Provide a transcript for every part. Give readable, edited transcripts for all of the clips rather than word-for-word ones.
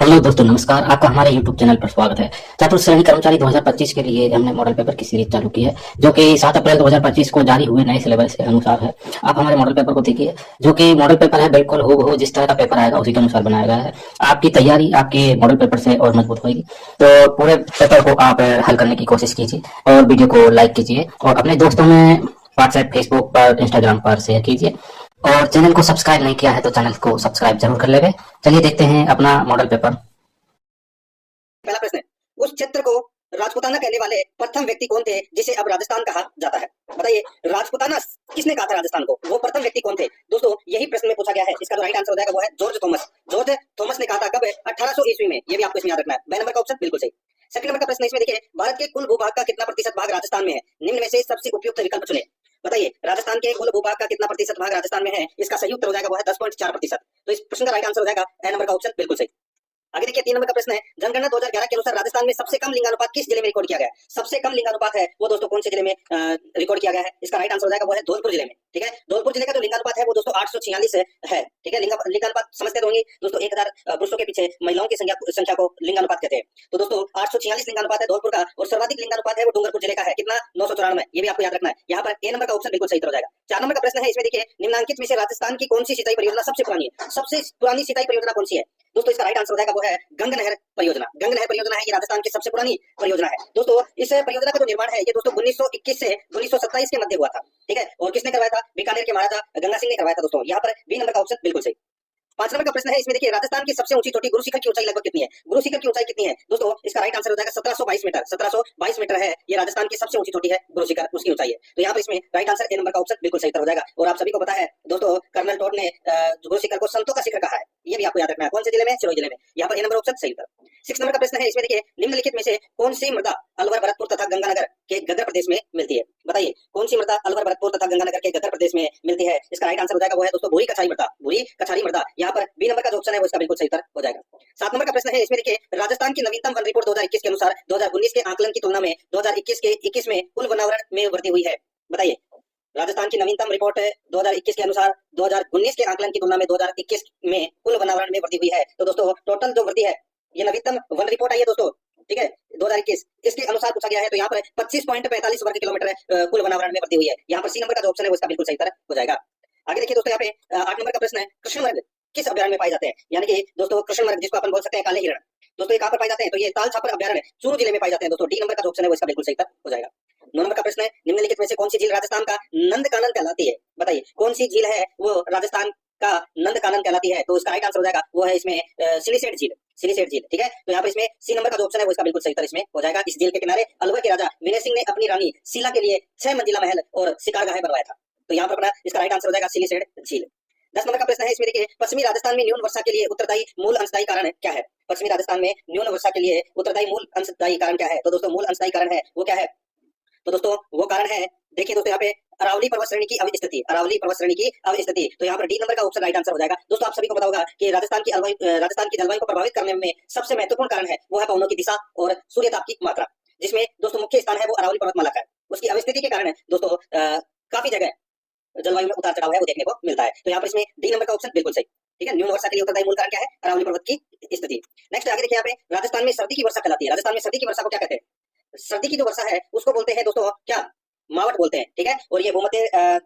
Hello दोस्तों, नमस्कार। आपका हमारे YouTube चैनल पर स्वागत है। चतुर्थ श्रेणी कर्मचारी 2025 के लिए हमने मॉडल पेपर की सीरीज चालू की है, जो कि 7 अप्रैल 2025 को जारी हुए नए सिलेबस के अनुसार है। आप हमारे मॉडल पेपर को देखिए, जो कि मॉडल पेपर है, बिल्कुल हूबहू जिस तरह का पेपर आएगा उसी के अनुसार बनाया गया है। आपकी तैयारी आपके मॉडल पेपर से और मजबूत होगी। तो पूरे पेपर को आप हल करने की कोशिश कीजिए और वीडियो को लाइक कीजिए और अपने दोस्तों में व्हाट्सएप, फेसबुक पर, इंस्टाग्राम पर शेयर कीजिए। और चैनल को सब्सक्राइब नहीं किया है तो चैनल को सब्सक्राइब जरूर कर लेंगे। चलिए देखते हैं अपना मॉडल पेपर। पहला प्रश्न है, उस क्षेत्र को राजपूताना कहने वाले प्रथम व्यक्ति कौन थे जिसे अब राजस्थान कहा जाता है? बताइए, राजपूताना किसने कहा था राजस्थान को? वो प्रथम व्यक्ति कौन थे? दोस्तों, यही प्रश्न में पूछा गया है। इसका जो राइट आंसर हो जाएगा वो है जॉर्ज थॉमस। जॉर्ज थॉमस ने कहा था कब? 1800 ईस्वी में। ये भी आपको इसमें याद रखना है। बी नंबर का ऑप्शन बिल्कुल सही। सेकंड नंबर का प्रश्न इसमें देखिए, भारत के कुल भूभाग का कितना प्रतिशत भाग राजस्थान में है? निम्न में से सबसे उपयुक्त विकल्प चुने। बताइए, राजस्थान के कुल भूभाग का कितना प्रतिशत भाग राजस्थान में है? इसका सही उत्तर हो जाएगा वो है 10.4%। तो इस प्रश्न का राइट आंसर हो जाएगा ए नंबर का ऑप्शन बिल्कुल सही। आगे देखिए, 3 नंबर का प्रश्न है, जनगणना 2011 के अनुसार राजस्थान में सबसे कम लिंगानुपात किस जिले में रिकॉर्ड किया गया है? सबसे कम लिंगानुपात है वो दोस्तों कौन से जिले में रिकॉर्ड किया गया है? इसका राइट आंसर हो जाएगा वो है धौलपुर जिले में। ठीक है, धौलपुर जिले का जो लिंगानुपात है वो दोस्तों 846 है। ठीक है, लिंगानुपात समझते तो होंगे दोस्तों, 1000 पुरुषों के पीछे महिलाओं की संख्या को लिंगानुपात कहते हैं। तो दोस्तों 846 लिंगानुपात है धौलपुर का, और सर्वाधिक लिंगानुपात है वो डूंगरपुर जिले का है। कितना? 994। ये भी आपको याद रखना है। यहाँ पर ए नंबर का ऑप्शन बिल्कुल सही हो जाएगा। 4 नंबर का प्रश्न है, इसमें देखिए, निम्नलिखित में से राजस्थान की कौन सी सिंचाई परियोजना सबसे पुरानी है? सबसे पुरानी सिंचाई परियोजना कौन सी है? दोस्तों इसका राइट आंसर हो जाएगा वो है गंग नहर परियोजना। गंग नहर परियोजना है, ये राजस्थान की सबसे पुरानी परियोजना है। दोस्तों इस परियोजना का जो निर्माण है ये दोस्तों 1921 से 1927 के मध्य हुआ था। ठीक है, और किसने करवाया था? बीकानेर के महाराजा गंगा सिंह ने करवाया था। दोस्तों यहाँ पर बी नंबर का ऑप्शन बिल्कुल सही। 5 नंबर का प्रश्न है, इसमें देखिए, राजस्थान की सबसे ऊंची चोटी गुरु शिखर की ऊंचाई लगभग कितनी है? गुरु शिखर की ऊंचाई कितनी है? दोस्तों इसका राइट आंसर हो जाएगा 1722 मीटर। 1722 मीटर है, ये राजस्थान की सबसे ऊंची चोटी है गुरु शिखर, उसकी ऊंचाई है। तो यहाँ पर इसमें राइट आंसर ए नंबर का ऑप्शन बिल्कुल सही हो जाएगा। और आप सभी को पता है दोस्तों, कर्नल टॉड ने गुरु शिखर को संतों का शिखर कहा है। ये भी आपको याद रखना है। कौन से जिले में? सिरोही जिले में। यहाँ पर ए नंबर ऑप्शन सही उत्तर। 6 नंबर का प्रश्न है, इसमें देखिए, निम्नलिखित में से कौन सी मृदा अलवर, भरतपुर तथा गंगानगर के गदर प्रदेश में मिलती है? बताइए, कौन सी मृदा अलवर, भरतपुर तथा गंगानगर के गदर प्रदेश में मिलती है? इसका राइट आंसर हो जाएगा वो है दोस्तों भूरी कछारी मृदा। भूरी कछारी मृदा। यहाँ पर बी नंबर का जो ऑप्शन है वो इसका बिल्कुल सही उत्तर हो जाएगा। 7 नंबर का प्रश्न है, इसमें देखिए, राजस्थान की नवीनतम वन रिपोर्ट 2021 के अनुसार 2019 के आकलन की तुलना में 2021 में कुल वनावरण में वृद्धि हुई है। बताइए, राजस्थान की नवीनतम रिपोर्ट 2021 के अनुसार 2019 के आकलन की तुलना में 2021 में कुल वनावरण में वृद्धि हुई है। तो दोस्तों टोटल जो वृद्धि है, ये नवीनतम वन रिपोर्ट आई है दोस्तों, ठीक है, 2021, इसके अनुसार पूछा गया है। तो यहाँ पर 25.45 वर्ग किलोमीटर कुल वनावरण में वृद्धि हुई है। यहाँ पर सी नंबर का जो ऑप्शन है वो इसका बिल्कुल सही उत्तर हो जाएगा। आगे देखिए दोस्तों, यहाँ पे 8 नंबर का प्रश्न है, कृष्णमृग किस अभ्यारण्य में पाए जाते हैं? यानी कि दोस्तों कृष्णमृग, जिसको अपन बोल सकते हैं काले हिरण, दोस्तों ये कहाँ पर पाए जाते हैं? तो ये ताल छापर अभ्यारण्य चूरू जिले में पाए जाते हैं। दोस्तों डी नंबर का जो ऑप्शन है वो इसका बिल्कुल सही उत्तर हो जाएगा। 9 नंबर का प्रश्न है, निम्नलिखित में से कौन सी झील राजस्थान का नंदकानन कहलाती है? बताइए, कौन सी झील है वो राजस्थान का नंदकानन कहलाती है? तो इसका राइट आंसर हो जाएगा वो है इसमें सिलीसेट झील। सिलीसेट झील। ठीक है, तो यहाँ पर इसमें सी नंबर का जो ऑप्शन है वो इसका बिल्कुल सही उत्तर इसमें हो जाएगा। इस झील के किनारे अलवर के राजा विनय सिंह ने अपनी रानी शीला के लिए 6 मंजिला महल और शिकारगाह बनवाया था। तो यहाँ पर अपना इसका राइट आंसर हो जाएगा सिलीसेट झील। 10 नंबर का प्रश्न है, इसमें देखिए, पश्चिमी राजस्थान में न्यून वर्षा के लिए उत्तरदायी मूल अंशदायी कारण क्या है? पश्चिमी राजस्थान में न्यून वर्षा के लिए उत्तरदायी मूल अंशदायी कारण क्या है? तो दोस्तों मूल अंशदायी कारण है वो क्या है? तो दोस्तों वो कारण है, देखिए दोस्तों, यहाँ पे अरावली पर्वत श्रेणी की अवस्थिति। अरावली पर्वत श्रेणी की अवस्थिति। तो यहाँ पर डी नंबर का ऑप्शन राइट आंसर हो जाएगा। दोस्तों आप सभी को पता होगा कि राजस्थान की जलवायु को प्रभावित करने में सबसे महत्वपूर्ण कारण है वो है पवनों की दिशा और सूर्यताप की मात्रा, जिसमें दोस्तों मुख्य स्थान है वो अरावली पर्वतमाला का है। उसकी अवस्थिति के कारण दोस्तों काफी जगह जलवायु में उतार चढ़ाव है वो देखने को मिलता है। तो यहाँ पर इसमें डी नंबर का ऑप्शन बिल्कुल सही। ठीक है, न्यून वर्षा के लिए उत्तरदायी मूल कारण क्या है? अरावली पर्वत की स्थिति। नेक्स्ट आगे देखिए, यहाँ पे राजस्थान में सर्दी की वर्षा कहलाती है। राजस्थान में सर्दी की वर्षा को क्या कहते हैं? सर्दी की जो वर्षा है उसको बोलते हैं दोस्तों क्या? मावट बोलते हैं। ठीक है, और ये भूमध्य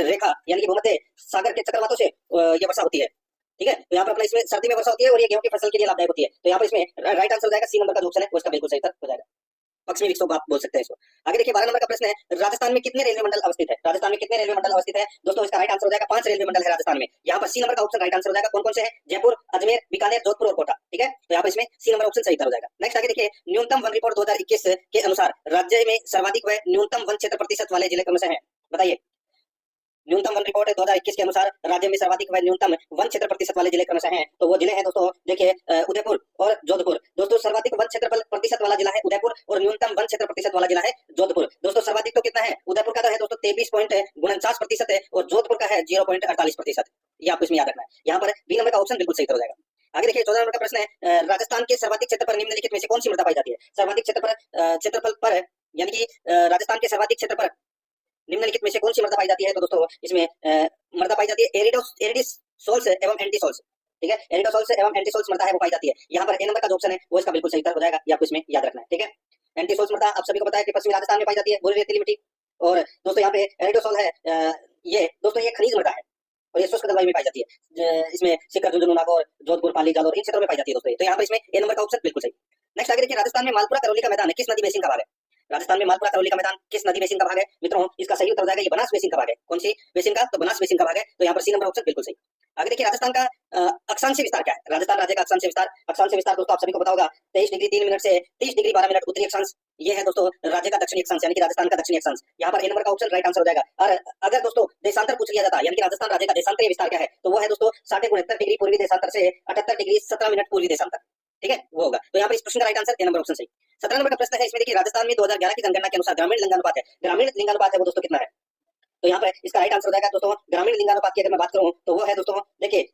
रेखा यानी कि भूमध्य सागर के चक्रवातों से ये वर्षा होती है। ठीक है, तो यहाँ पर अपना इसमें सर्दी में वर्षा होती है और ये गेहूं की फसल के लिए लाभदायक होती है। तो यहाँ पर इसमें राइट आंसर हो जाएगा सी नंबर का जो ऑप्शन है वो इसका बिल्कुल सही हो जाएगा। पश्चिमी विक्षोभ आप बोल सकते हैं इसको। आगे देखिए, 12 नंबर का प्रश्न है, राजस्थान में कितने रेलवे मंडल अवस्थित है? राजस्थान में कितने रेलवे मंडल अवस्थित है? दोस्तों इसका राइट आंसर हो जाएगा 5 रेलवे मंडल है राजस्थान में। यहाँ पर सी नंबर का ऑप्शन राइट आंसर हो जाएगा। कौन कौन से है? जयपुर, अजमेर, बीकानेर, जोधपुर और कोटा। ठीक है, तो यहाँ पर इसमें सी नंबर ऑप्शन सही हो जाएगा। नेक्स्ट आगे देखिए, न्यूनतम वन रिपोर्ट 2021 के अनुसार राज्य में सर्वाधिक व न्यूनतम वन क्षेत्र प्रतिशत वाले जिले क्रमशः है? बताइए, न्यूनतम वन रिपोर्ट 2021 के अनुसार राज्य में सर्वाधिक व न्यूनतम वन क्षेत्र प्रतिशत वाले जिले क्रमशः हैं। तो वो जिले हैं दोस्तों, देखिए, उदयपुर और जोधपुर। दोस्तों सर्वाधिक वन क्षेत्र प्रतिशत वाला जिला है उदयपुर और न्यूनतम वन क्षेत्र प्रतिशत वाला जिला है जोधपुर। दोस्तों सर्वाधिक तो कितना है? उदयपुर का तो है दोस्तों 23.49% है और जोधपुर का है 0.48%। ये आपको इसमें याद रखना है। यहाँ पर बी नंबर का ऑप्शन बिल्कुल सही हो जाएगा। आगे देखिए, 14 नंबर का प्रश्न है, राजस्थान के सर्वाधिक क्षेत्र पर निम्नलिखित में से कौन सी मृदा पाई जाती है? सर्वाधिक क्षेत्रफल पर यानी कि राजस्थान के सर्वाधिक क्षेत्र पर निम्नलिखित में से कौन सी मृदा पाई जाती है? तो दोस्तों इसमें मृदा पाई जाती है एरिडिस सोल्स एवं एंटी सोल्स। ठीक है, एरिडोसोल्स एवं एंटीसोल्स मृदा है वो पाई जाती है। यहाँ पर ए नंबर का जो ऑप्शन है वो इसका बिल्कुल सही उत्तर हो जाएगा, ये आपको इसमें याद रखना है। ठीक है, एंटीसोल्स मृदा आप सभी को पता है कि पश्चिमी राजस्थान में पाई जाती है, भूरी रेतीली मिट्टी। और दोस्तों यहाँ पे एरिडोसोल है, ये दोस्तों ये खनिज मृदा है और ये शुष्क जलवायु में पाई जाती है। इसमें सीकर, झुंझुनू, नागौर, जोधपुर, पाली, जालौर इन क्षेत्रों में पाई जाती है दोस्तों। तो यहाँ पर इसमें ए नंबर का ऑप्शन बिल्कुल सही। नेक्स्ट आगे देखिए, राजस्थान में मालपुरा करौली का मैदान है, किस नदी बेसिन का भाग है? राजस्थान में मालपुरा करौली का मैदान किस नदी बेसिन का भाग है? मित्रों इसका सही उत्तर हो जाएगा ये बनास बेसिन का भाग है। कौन सी बेसिन का? तो बनास बेसिन का भाग है। तो यहाँ पर सी नंबर ऑप्शन बिल्कुल सही। आगे देखिए, राजस्थान का अक्षांशीय विस्तार क्या है? राजस्थान राज्य का अक्षांशीय विस्तार, अक्षांशीय विस्तार दोस्तों आप सभी को पता होगा 23 डिग्री 3 मिनट से 30 डिग्री 12 मिनट उत्तरी अक्षांश। ये है दोस्तों राज्य का दक्षिणी अक्षांश, यानी कि राजस्थान का दक्षिणी अक्षांश। यहाँ पर ए नंबर का ऑप्शन राइट आंसर हो जाएगा। और अगर दोस्तों देशांतर पूछ लिया जाता है, यानी कि राजस्थान राज्य का देशांतरीय विस्तार क्या है, तो वो है दोस्तों 69 डिग्री पूर्वी देशांतर से 78 डिग्री 17 मिनट पूर्वी देशांतर। ठीक है, वो होगा। तो यहाँ पर इस प्रश्न का right answer A number option सही। 17 नंबर का प्रश्न है, इसमें देखिए राजस्थान में 2011 की जनगणना के अनुसार ग्रामीण लिंगानुपात है, ग्रामीण लिंगानुपात है वो दोस्तों कितना है? तो यहाँ पर इसका राइट आंसर हो जाएगा दोस्तों, ग्रामीण लिंगानुपात की अगर मैं बात करूं तो वो है दोस्तों, देखिए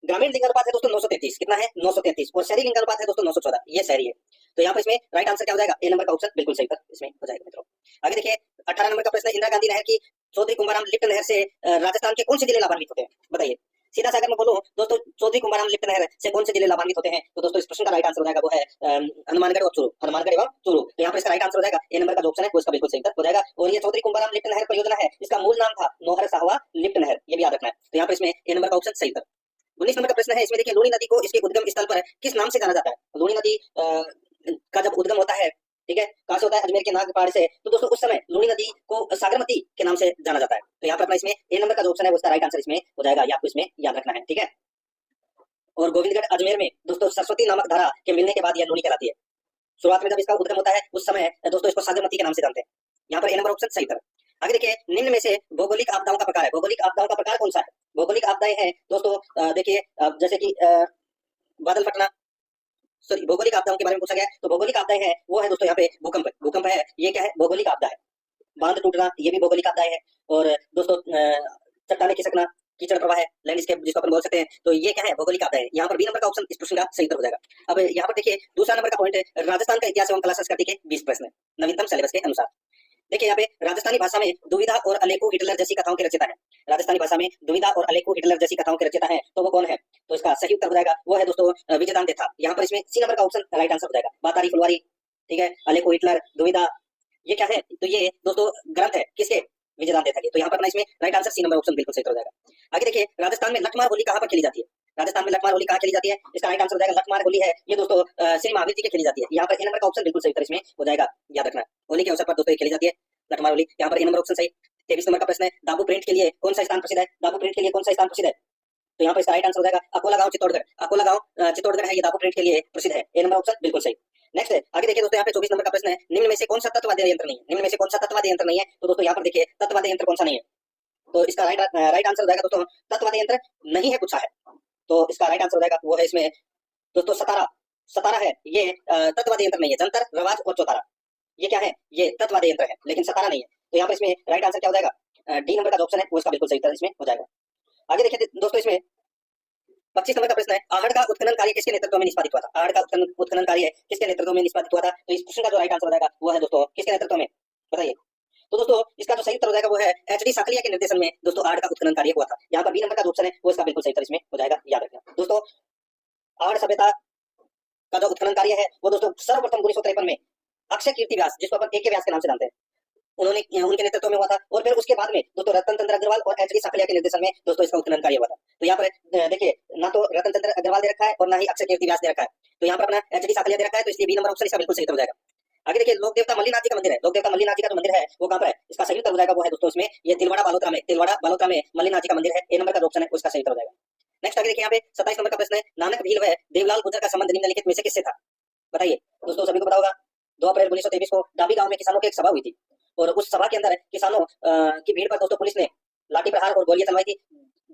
ग्रामीण लिंगानुपात है दोस्तों 933, कितना है? 933। और शहरी लिंगानुपात है दोस्तों 914, ये शहरी है। तो यहाँ पर इसमें राइट आंसर क्या हो जाएगा? ए नंबर का ऑप्शन बिल्कुल सही इसमें हो जाएगा मित्रों। आगे देखिए 18 नंबर का प्रश्न, इंदिरा गांधी नहर की चौधरी कुंभाराम लिफ्ट नहर से राजस्थान के कौन से जिले लाभान्वित होते हैं? बताइए। सीधा सा अगर मैं बोलूं दोस्तों, चौधरी कुंभाराम लिफ्ट नहर से कौन से जिले लाभान्वित होते हैं, तो दोस्तों इस प्रश्न का राइट आंसर हो जाएगा वो है हनुमानगढ़ और चूरू, हनुमानगढ़ एवं चूरू। तो यहाँ पर इसका राइट आंसर हो जाएगा ए नंबर का जो ऑप्शन है वो इसका बिल्कुल सही उत्तर हो जाएगा। और ये चौधरी कुंभाराम लिफ्ट नहर परियोजना है, इसका मूल नाम था नौहर साहवा लिफ्ट नहर, ये भी याद रखना है। तो यहाँ पर इसमें ए नंबर का ऑप्शन सही उत्तर। 19 नंबर का प्रश्न है, इसमें देखिए लूणी नदी को इसके उद्गम स्थल पर किस नाम से जाना जाता है? लूणी नदी का जब उद्गम होता है, ठीक है, कहां से होता है? अजमेर के नाग पहाड़ से। तो दोस्तों उस समय लूणी नदी को सागरमती के नाम से जाना जाता है। तो यहाँ पर अपना इसमें ए नंबर का जो ऑप्शन है वो उसका राइट आंसर इसमें हो जाएगा, ये आपको इसमें याद रखना है। ठीक है, और गोविंदगढ़ अजमेर में दोस्तों सरस्वती नामक धारा के मिलने के बाद यह लूणी कहलाती है। शुरुआत में जब इसका उद्गम होता है उस समय दोस्तों इसको सागरमती के नाम से जानते हैं। यहाँ पर ए नंबर ऑप्शन सही उत्तर। आगे देखिए, निम्न में से भौगोलिक आपदाओं का प्रकार है, भौगोलिक आपदाओं का प्रकार कौन सा है? भौगोलिक आपदाएं हैं दोस्तों, देखिए जैसे कि बादल फटना, सॉरी भौगोलिक आपदाओं के बारे में पूछा गया है, तो भौगोलिक आपदाएं हैं वो है दोस्तों यहाँ पे भूकंप, भूकंप है, ये क्या है? भौगोलिक आपदा है। बांध टूटना, ये भी भौगोलिक आपदाएं है। और दोस्तों चट्टाने खिसकना, कीचड़ प्रवाह है, लैंडस्केप जिसको अपन बोल सकते हैं, तो ये क्या है? भौगोलिक आपदा है। यहाँ पर बी नंबर का ऑप्शन इस प्रश्न का सही उत्तर हो जाएगा। अब यहाँ पर देखिए दूसरा नंबर का पॉइंट है, राजस्थान का इतिहास एवं कला संस्कृति के 20 प्रश्न नवीनतम सिलेबस के अनुसार। देखिए यहाँ पे राजस्थानी भाषा में दुविधा और अलेकू हिटलर जैसी कथाओं के रचयिता है। राजस्थानी भाषा में दुविधा और अलेकू हिटलर जैसी कथाओं के रचयिता है, तो वो कौन है? तो इसका सही उत्तर हो जाएगा वो है दोस्तों विजयदान देथा। यहाँ पर इसमें सी नंबर का ऑप्शन राइट आंसर हो जाएगा। बातारी फुलवारी, ठीक है, अलेकू हिटलर, दुविधा, ये क्या है? तो ये दोस्तों ग्रंथ है किसके? विजयदान देथा के। तो यहाँ पर अपना इसमें right answer C number option बिल्कुल सही हो जाएगा। आगे देखिए, राजस्थान में लठमार होली कहाँ पर खेली जाती है? राजस्थान में लठमार होली कहाँ खेली जाती है? इसका राइट आंसर हो जाएगा लठमार होली है ये दोस्तों श्री महावीर जी के खेली जाती है। यहाँ पर ए नंबर का ऑप्शन बिल्कुल सही उत्तर इसमें हो जाएगा, याद रखना। होली के अवसर पर दोस्तों ये खेली जाती है लठमार होली। यहाँ पर ए नंबर ऑप्शन सही। 23 नंबर का प्रश्न है, दाबू प्रिंट के लिए कौन सा स्थान प्रसिद्ध है? दाबू प्रिंट के लिए कौन सा स्थान प्रसिद्ध है? तो यहाँ पर इसका राइट आंसर हो जाएगा अकोला गांव चित्तौड़गढ़। अकोला गांव चित्तौड़गढ़ है, ये दाबू प्रिंट के लिए प्रसिद्ध है। ए नंबर ऑप्शन बिल्कुल सही। नेक्स्ट है, आगे देखिए दोस्तों यहाँ पे 24 नंबर का प्रश्न है, निम्न में से कौन सा तत्वाद्य यंत्र नहीं है? निम्न में से कौन सा तत्वाद्य यंत्र नहीं है? तो दोस्तों यहाँ पर देखिए तत्वाद्य यंत्र कौन सा नहीं है, तो इसका राइट आंसर हो जाएगा दोस्तों तत्वाद्य यंत्र नहीं है, पूछा है, तो इसका राइट आंसर हो जाएगा वो है इसमें दोस्तों सतारा। सतारा है ये तत्वाद्य यंत्र नहीं है। जंतर, रवाज और चौतारा ये क्या है? ये तत्वाद्य यंत्र है, लेकिन सतारा नहीं है। तो यहाँ पर इसमें राइट आंसर क्या हो जाएगा? डी नंबर का जो ऑप्शन है वो इसका बिल्कुल सही उत्तर इसमें हो जाएगा। आगे देखिए दोस्तों, इसमें 25 नंबर का प्रश्न है, आहड़ का उत्खनन कार्य किसके नेतृत्व में निष्पादित हुआ था? आहड़ का उत्खनन कार्य किसके नेतृत्व में निष्पादित हुआ था? तो इस प्रश्न का जो राइट आंसर हो जाएगा वो है दोस्तों किसके नेतृत्व में? बताइए। तो दोस्तों इसका जो सही उत्तर हो जाएगा वो है एचडी साकलिया के निर्देशन में दोस्तों आहड़ का उत्खनन कार्य हुआ था। यहाँ पर बी नंबर का जो ऑप्शन है वो इसका बिल्कुल सही उत्तर इसमें हो जाएगा, याद रखना दोस्तों। आहड़ सभ्यता का जो उत्खनन कार्य है वो दोस्तों सर्वप्रथम 1953 में अक्षय कीर्ति व्यास, जिसको अपन AK व्यास के नाम से जानते हैं, उनके नेतृत्व में हुआ था। और फिर उसके बाद में दोस्तों रतन चंद्र अग्रवाल और एचडी साकलिया के निर्देशन में दोस्तों इसका उत्खनन कार्य हुआ था। तो यहाँ पर देखिए ना तो रतन चंद्र अग्रवाल दे रखा है और ना ही अक्षय कीर्ति व्यास दे रखा है, तो यहाँ पर अपना एचडी साकलिया दे रखा है, तो इसलिए बी नंबर ऑप्शन इसका बिल्कुल सही उत्तर हो जाएगा। आगे देखिए, लोक देवता मल्लीनाथ जी का मंदिर है, लोक देवता मल्लीनाथ जी का जो मंदिर है वो कहाँ पर है? इसका सही उत्तर हो जाएगा वो है दोस्तों इसमें ये तिलवाड़ा बालोतरा में, तिलवाड़ा बालोतरा में मल्लीनाथ जी का मंदिर है। ए नंबर का जो ऑप्शन है उसका सही उत्तर हो जाएगा। नेक्स्ट आगे देखिए, यहाँ पे 27 नंबर का प्रश्न है, नानक भील व देवलाल गुर्जर का संबंध निम्नलिखित में से किससे था? बताइए दोस्तों, सभी को पता होगा 2 अप्रैल 1923 को डाबी गांव में किसानों की एक सभा हुई थी, और उस सभा के अंदर किसानों की भीड़ पर दोस्तों पुलिस ने लाठी प्रहार और गोलियां चलवाई थी,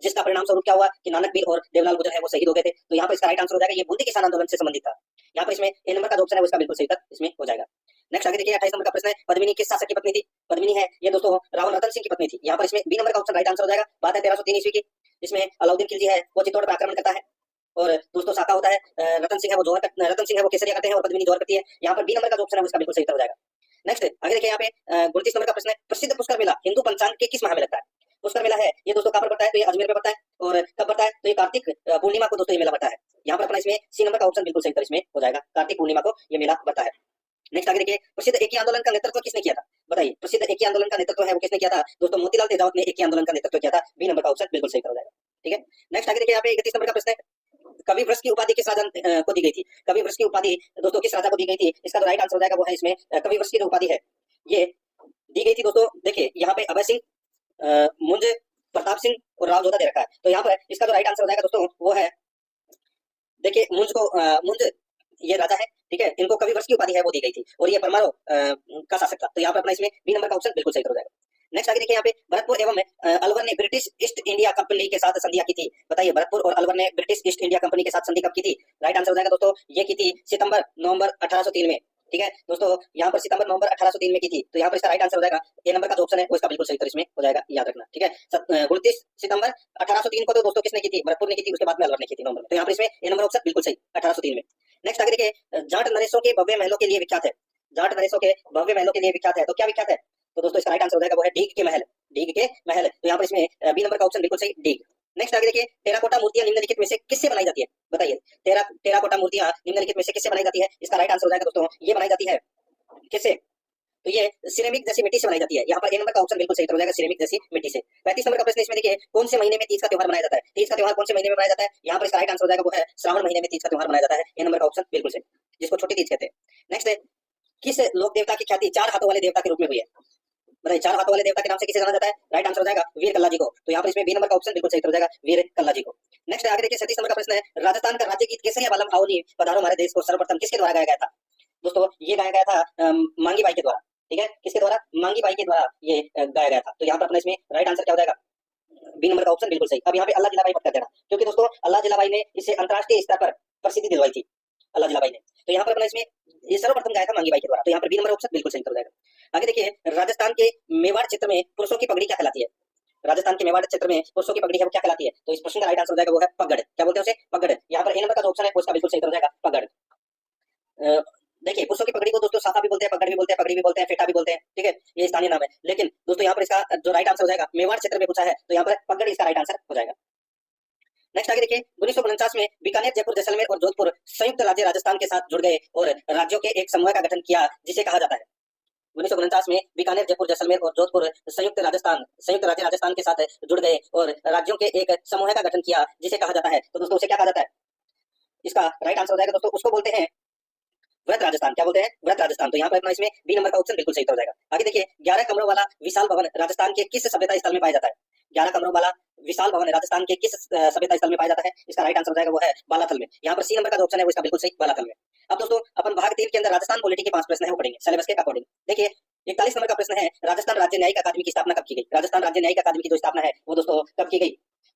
जिसका परिणाम स्वरूप क्या हुआ कि नानक भील और देवलाल गुर्जर है वो शहीद हो गए थे। तो यहाँ पर इसका राइट आंसर हो जाएगा ये बूंदी किसान आंदोलन से संबंधित था। यहाँ पर इसमें ए नंबर का जो ऑप्शन है उसका बिल्कुल सही उत्तर इसमें हो जाएगा। नेक्स्ट आगे देखिए, 28 नंबर का प्रश्न है, पद्मिनी किस शासक की पत्नी थी? पद्मिनी है ये दोस्तों रावण रतन सिंह की पत्नी थी। यहाँ पर इसमें बी नंबर का ऑप्शन राइट आंसर हो जाएगा। बात है 1303 ईस्वी की, इसमें अलाउद्दीन खिलजी है वो चित्तौड़ पर आक्रमण करता है, और दोस्तों साका होता है, रतन सिंह है वो केसरिया करते हैं और पद्मिनी जोहर करती है। यहाँ पर बी नंबर का जो ऑप्शन है उसका बिल्कुल सही उत्तर हो जाएगा। नेक्स्ट आगे देखिए, यहाँ पे 29 नंबर का प्रश्न है, प्रसिद्ध पुष्कर मेला हिंदू पंचांग के किस माह में लगता है? पुष्कर मेला है ये दोस्तों कहाँ पर पड़ता है, तो ये अजमेर में पड़ता है। और कब पड़ता है, तो ये कार्तिक पूर्णिमा को दोस्तों ये मेला पड़ता है। यहाँ पर अपना इसमें सी नंबर का ऑप्शन बिल्कुल सही उत्तर इसमें हो जाएगा, कार्तिक पूर्णिमा को ये मेला पड़ता है। नेक्स्ट आगे देखिए, प्रसिद्ध एकी आंदोलन का नेतृत्व किसने किया था, बताइए। प्रसिद्ध एकी आंदोलन का नेतृत्व है वो किसने किया था, दोस्तों मोतीलाल तेजावत ने एकी आंदोलन का नेतृत्व किया था। बी नंबर का ऑप्शन बिल्कुल सही हो जाएगा, ठीक है। नेक्स्ट आगे देखिए, यहाँ पे 31 नंबर का प्रश्न है, कवि वृक्ष की उपाधि किस राजा को दी गई थी, कवि वृक्ष की उपाधि दोस्तों किस राजा को दी गई थी। इसका जो राइट आंसर हो जाएगा वो है इसमें कवि वृक्ष की जो उपाधि है ये दी गई थी दोस्तों। देखिए यहाँ पे अभय सिंह, मुंज, प्रताप सिंह और राव जोधा दे रखा है, तो यहाँ पर इसका जो राइट आंसर हो जाएगा दोस्तों वो है, देखिए मुंज ये राजा है, ठीक है। इनको कवि वृक्ष की उपाधि है वो दी गई थी, और ये परमाणु का शासक था। तो यहाँ पर अपना इसमें बी नंबर का ऑप्शन बिल्कुल सही हो जाएगा। नेक्स्ट आगे देखिए, यहाँ पे भरतपुर एवं अलवर ने ब्रिटिश ईस्ट इंडिया कंपनी के साथ संधियां की थी, बताइए। भरतपुर और अलवर ने ब्रिटिश ईस्ट इंडिया कंपनी के साथ संधि कब की थी, राइट आंसर हो जाएगा दोस्तों ये की थी सितंबर नवंबर 1803 में, ठीक है दोस्तों। यहाँ पर सितंबर नवंबर 1803 में की थी, तो यहाँ पर इसका राइट आंसर हो जाएगा ए नंबर का जो ऑप्शन है वो इसका बिल्कुल सही उत्तर इसमें हो जाएगा, याद रखना, ठीक है। 29 सितंबर 1803 को तो दोस्तों किसने की थी, भरतपुर ने की थी, उसके बाद में अलवर ने की थी नवंबर, तो यहाँ पर इसमें ए नंबर ऑप्शन बिल्कुल सही 1803 में। नेक्स्ट आगे देखिए, जाट नरेशों के भव्य महलों के लिए विख्यात है, जाट नरेशों के भव्य महलों के लिए विख्यात है, तो क्या विख्यात है, तो दोस्तों इसका राइट आंसर हो जाएगा वो है डीग के महल, डीग के महल, तो यहाँ पर इसमें बी नंबर का ऑप्शन बिल्कुल सही डीग। नेक्स्ट आगे देखिए, टेराकोटा मूर्तियां निम्नलिखित में से किससे बनाई जाती है, बताइए। टेराकोटा मूर्तियां निम्नलिखित में से किससे बनाई जाती है, इसका राइट आंसर हो जाएगा दोस्तों ये बनाई जाती है किससे, तो ये सिरेमिक जैसी मिट्टी से बनाई जाती है। यहाँ पर ए नंबर का ऑप्शन बिल्कुल सही हो जाएगा, सिरेमिक जैसी मिट्टी से। 35 नंबर का प्रश्न इसमें देखिए, कौन से महीने में तीज का त्योहार मनाया जाता है, तीज का त्योहार कौन से महीने में मनाया जाता है, यहाँ पर इसका राइट आंसर हो जाएगा वो है श्रावण महीने में तीज का त्योहार मनाया जाता है, ए नंबर का ऑप्शन बिल्कुल सही, जिसको छोटी तीज कहते हैं। नेक्स्ट है, किस लोक देवता की ख्याति चार हाथों वाले देवता के रूप में हुई है, बताइए। चार हाथों वाले देवता के नाम से किसे जाना जाता है, राइट आंसर हो जाएगा वीर कल्ला जी को, तो यहाँ पर इसमें बी नंबर का ऑप्शन बिल्कुल सही हो जाएगा वीर कल्ला जी को। नेक्स्ट आगे देखिए, 37 नंबर का प्रश्न है, राजस्थान का राज्य गीत केसरिया वालम आओनी पधारो हमारे देश को सर्वप्रथम किसके द्वारा गाया गया था, दोस्तों ये गाया गया था मांगी बाई के द्वारा, ठीक है। किसके द्वारा, मांगी बाई के द्वारा ये गाया गया था, तो यहाँ पर अपना इसमें राइट आंसर क्या हो जाएगा, बी नंबर का ऑप्शन बिल्कुल सही। अब यहाँ पे अल्लाह जिलाबाई मत कर देना, क्योंकि दोस्तों अल्लाह जिलाबाई ने इसे अंतरराष्ट्रीय स्तर पर प्रसिद्धि दिलवाई थी, अल्लाह जिलाबाई ने, तो यहाँ पर अपना इसमें ये सर्वप्रथम गाया था मांगी बाई के द्वारा, तो यहाँ पर बी नंबर ऑप्शन बिल्कुल सही हो जाएगा। आगे देखिए, राजस्थान के मेवाड़ क्षेत्र में पुरुषों की पगड़ी क्या कहलाती है, राजस्थान के मेवाड़ क्षेत्र में पुरुषों की पगड़ी है वो क्या कहलाती है, तो इस प्रश्न का राइट आंसर हो जाएगा वो है पगड़, क्या बोलते हैं उसे, पगड़। यहाँ पर ए नंबर का जो ऑप्शन है उसका बिल्कुल सही हो जाएगा पगड़। देखिए पुरुषों की पगड़ी को दोस्तों साफा भी बोलते हैं, पगड़ भी बोलते हैं, पगड़ी भी बोलते हैं, फेटा भी बोलते हैं, ठीक है, ये स्थानीय नाम है। लेकिन दोस्तों यहाँ पर इसका जो राइट आंसर हो जाएगा, मेवाड़ क्षेत्र में पूछा है तो यहाँ पर पगड़ इसका राइट आंसर हो जाएगा। नेक्स्ट आगे देखिए, 1949 में बीकानेर, जयपुर, जैसलमेर और जोधपुर संयुक्त राज्य राजस्थान के साथ जुड़ गए और राज्यों के एक समूह का गठन किया जिसे कहा जाता है। 1949 में बीकानेर, जयपुर, जैसलमेर और जोधपुर संयुक्त राज्य राजस्थान के साथ जुड़ गए और राज्यों के एक समूह का गठन किया जिसे कहा जाता है, तो दोस्तों उसे क्या कहा जाता है, इसका राइट आंसर हो जाएगा दोस्तों उसको बोलते हैं व्रत राजस्थान, क्या बोलते हैं, व्रत राजस्थान। तो यहाँ पर अपना इसमें बी नंबर का ऑप्शन बिल्कुल सही हो जाएगा। आगे देखिए, 11 कमरों वाला विशाल भवन राजस्थान के किस सभ्यता स्थल में पाया जाता है, 11 कमरों वाला विशाल भवन राजस्थान के किस सभ्यता स्थल में पाया जाता है, इसका राइट आंसर हो जाएगा वो है बालाथल में। यहाँ पर सी नंबर का जो ऑप्शन है वो इसका बिल्कुल सही बालाथल में। अब दोस्तों अपन भाग 3 के अंदर राजस्थान पॉलिटी के 5 प्रश्न है वो पढ़ेंगे सिलेबस के अकॉर्डिंग। देखिए 41 नंबर का प्रश्न है, राजस्थान राज्य न्यायिक अकादमी की स्थापना कब की गई, राजस्थान राज्य न्यायिक अकादमी की जो स्थापना है वो दोस्तों कब की गई,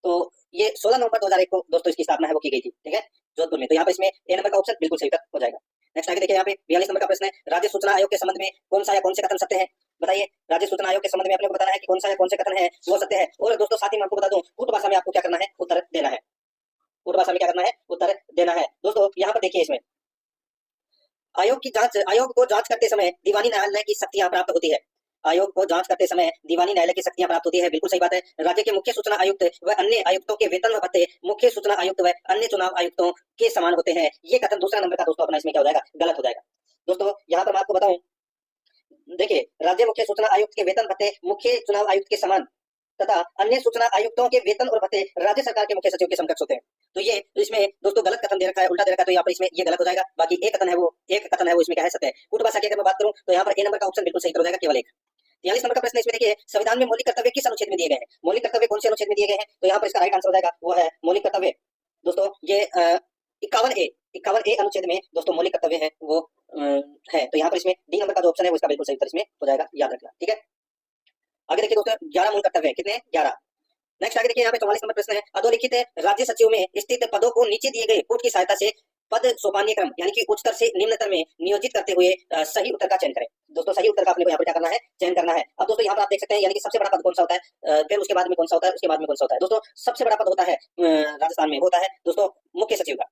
तो ये 16 नवंबर 2001 को दोस्तों इसकी स्थापना है वो की गई थी, ठीक है, जोधपुर में। तो यहाँ पर इसमें ए नंबर का ऑप्शन बिल्कुल सही हो जाएगा। नेक्स्ट आगे देखिए, यहाँ पे 42 नंबर का प्रश्न है, राज्य सूचना आयोग के संबंध में कौन सा या कौन से कथन सत्य है, बताइए। राज्य सूचना आयोग के संबंध में अपने को बताना है कि कौन सा या कौन से कथन है वो सत्य है। और दोस्तों साथ ही मैं आपको बता दूं, उर्दू भाषा में आपको क्या करना है, उत्तर देना है, उर्दू भाषा में क्या करना है, उत्तर देना है। दोस्तों यहाँ पर देखिए, इसमें आयोग को जांच करते समय दीवानी न्यायालय की शक्तियां प्राप्त होती है, आयोग को जांच करते समय दीवानी न्यायालय की शक्तियां प्राप्त होती है, बिल्कुल सही बात है। राज्य के मुख्य सूचना आयुक्त व अन्य आयुक्तों के वेतन व भत्ते मुख्य सूचना आयुक्त व अन्य चुनाव आयुक्तों के समान होते हैं, ये कथन दूसरा नंबर का दोस्तों अपना इसमें क्या हो जाएगा, गलत हो जाएगा। दोस्तों यहाँ पर मैं आपको बताऊं, देखिए राज्य मुख्य सूचना आयुक्त के वेतन भत्ते मुख्य चुनाव आयुक्त के समान तथा अन्य सूचना आयुक्तों के वेतन और भत्ते राज्य सरकार के मुख्य सचिव के समकक्ष होते हैं, तो ये इसमें दोस्तों गलत कथन दे रखा है, उल्टा दे रखा है, तो यहाँ पर इसमें ये गलत हो जाएगा। बाकी एक कथन है वो इसमें क्या है, सत्य है। कूट भाषा की अगर मैं बात करूं तो यहाँ पर ए नंबर का ऑप्शन बिल्कुल सही हो जाएगा, केवल एक। 43 नंबर का प्रश्न इसमें देखिए, संविधान में मौलिक कर्तव्य किस अनुच्छेद में दिए गए हैं, मौलिक कर्तव्य कौन से अनुच्छेद में दिए गए हैं, तो यहाँ पर इसका राइट आंसर हो जाएगा वो है मौलिक कर्तव्य, दोस्तों ये 51A अनुच्छेद में दोस्तों मौलिक कर्तव्य है वो है, तो यहाँ पर इसमें डी नंबर का जो ऑप्शन है वो इसका बिल्कुल सही उत्तर इसमें हो जाएगा, याद रखना, ठीक है। आगे देखिए दोस्तों 11 मूल कर्तव्य है, कितने, 11। नेक्स्ट आगे देखिए, यहाँ पे 44 नंबर प्रश्न है, अधोलिखित राज्य सचिव में स्थित पदों को नीचे दिए गए पुट की सहायता से पद सोपानीय क्रम यानी कि उच्चतर से निम्नतर में नियोजित करते हुए सही उत्तर का चयन करें। दोस्तों सही उत्तर का अपने को यहाँ पर क्या करना है, चयन करना है। अब दोस्तों यहाँ पर आप देख सकते हैं, यानी कि सबसे बड़ा पद कौन सा होता है, फिर उसके बाद में कौन सा होता है, उसके बाद में कौन सा होता है। दोस्तों सबसे बड़ा पद होता है राजस्थान में, होता है दोस्तों मुख्य सचिव का,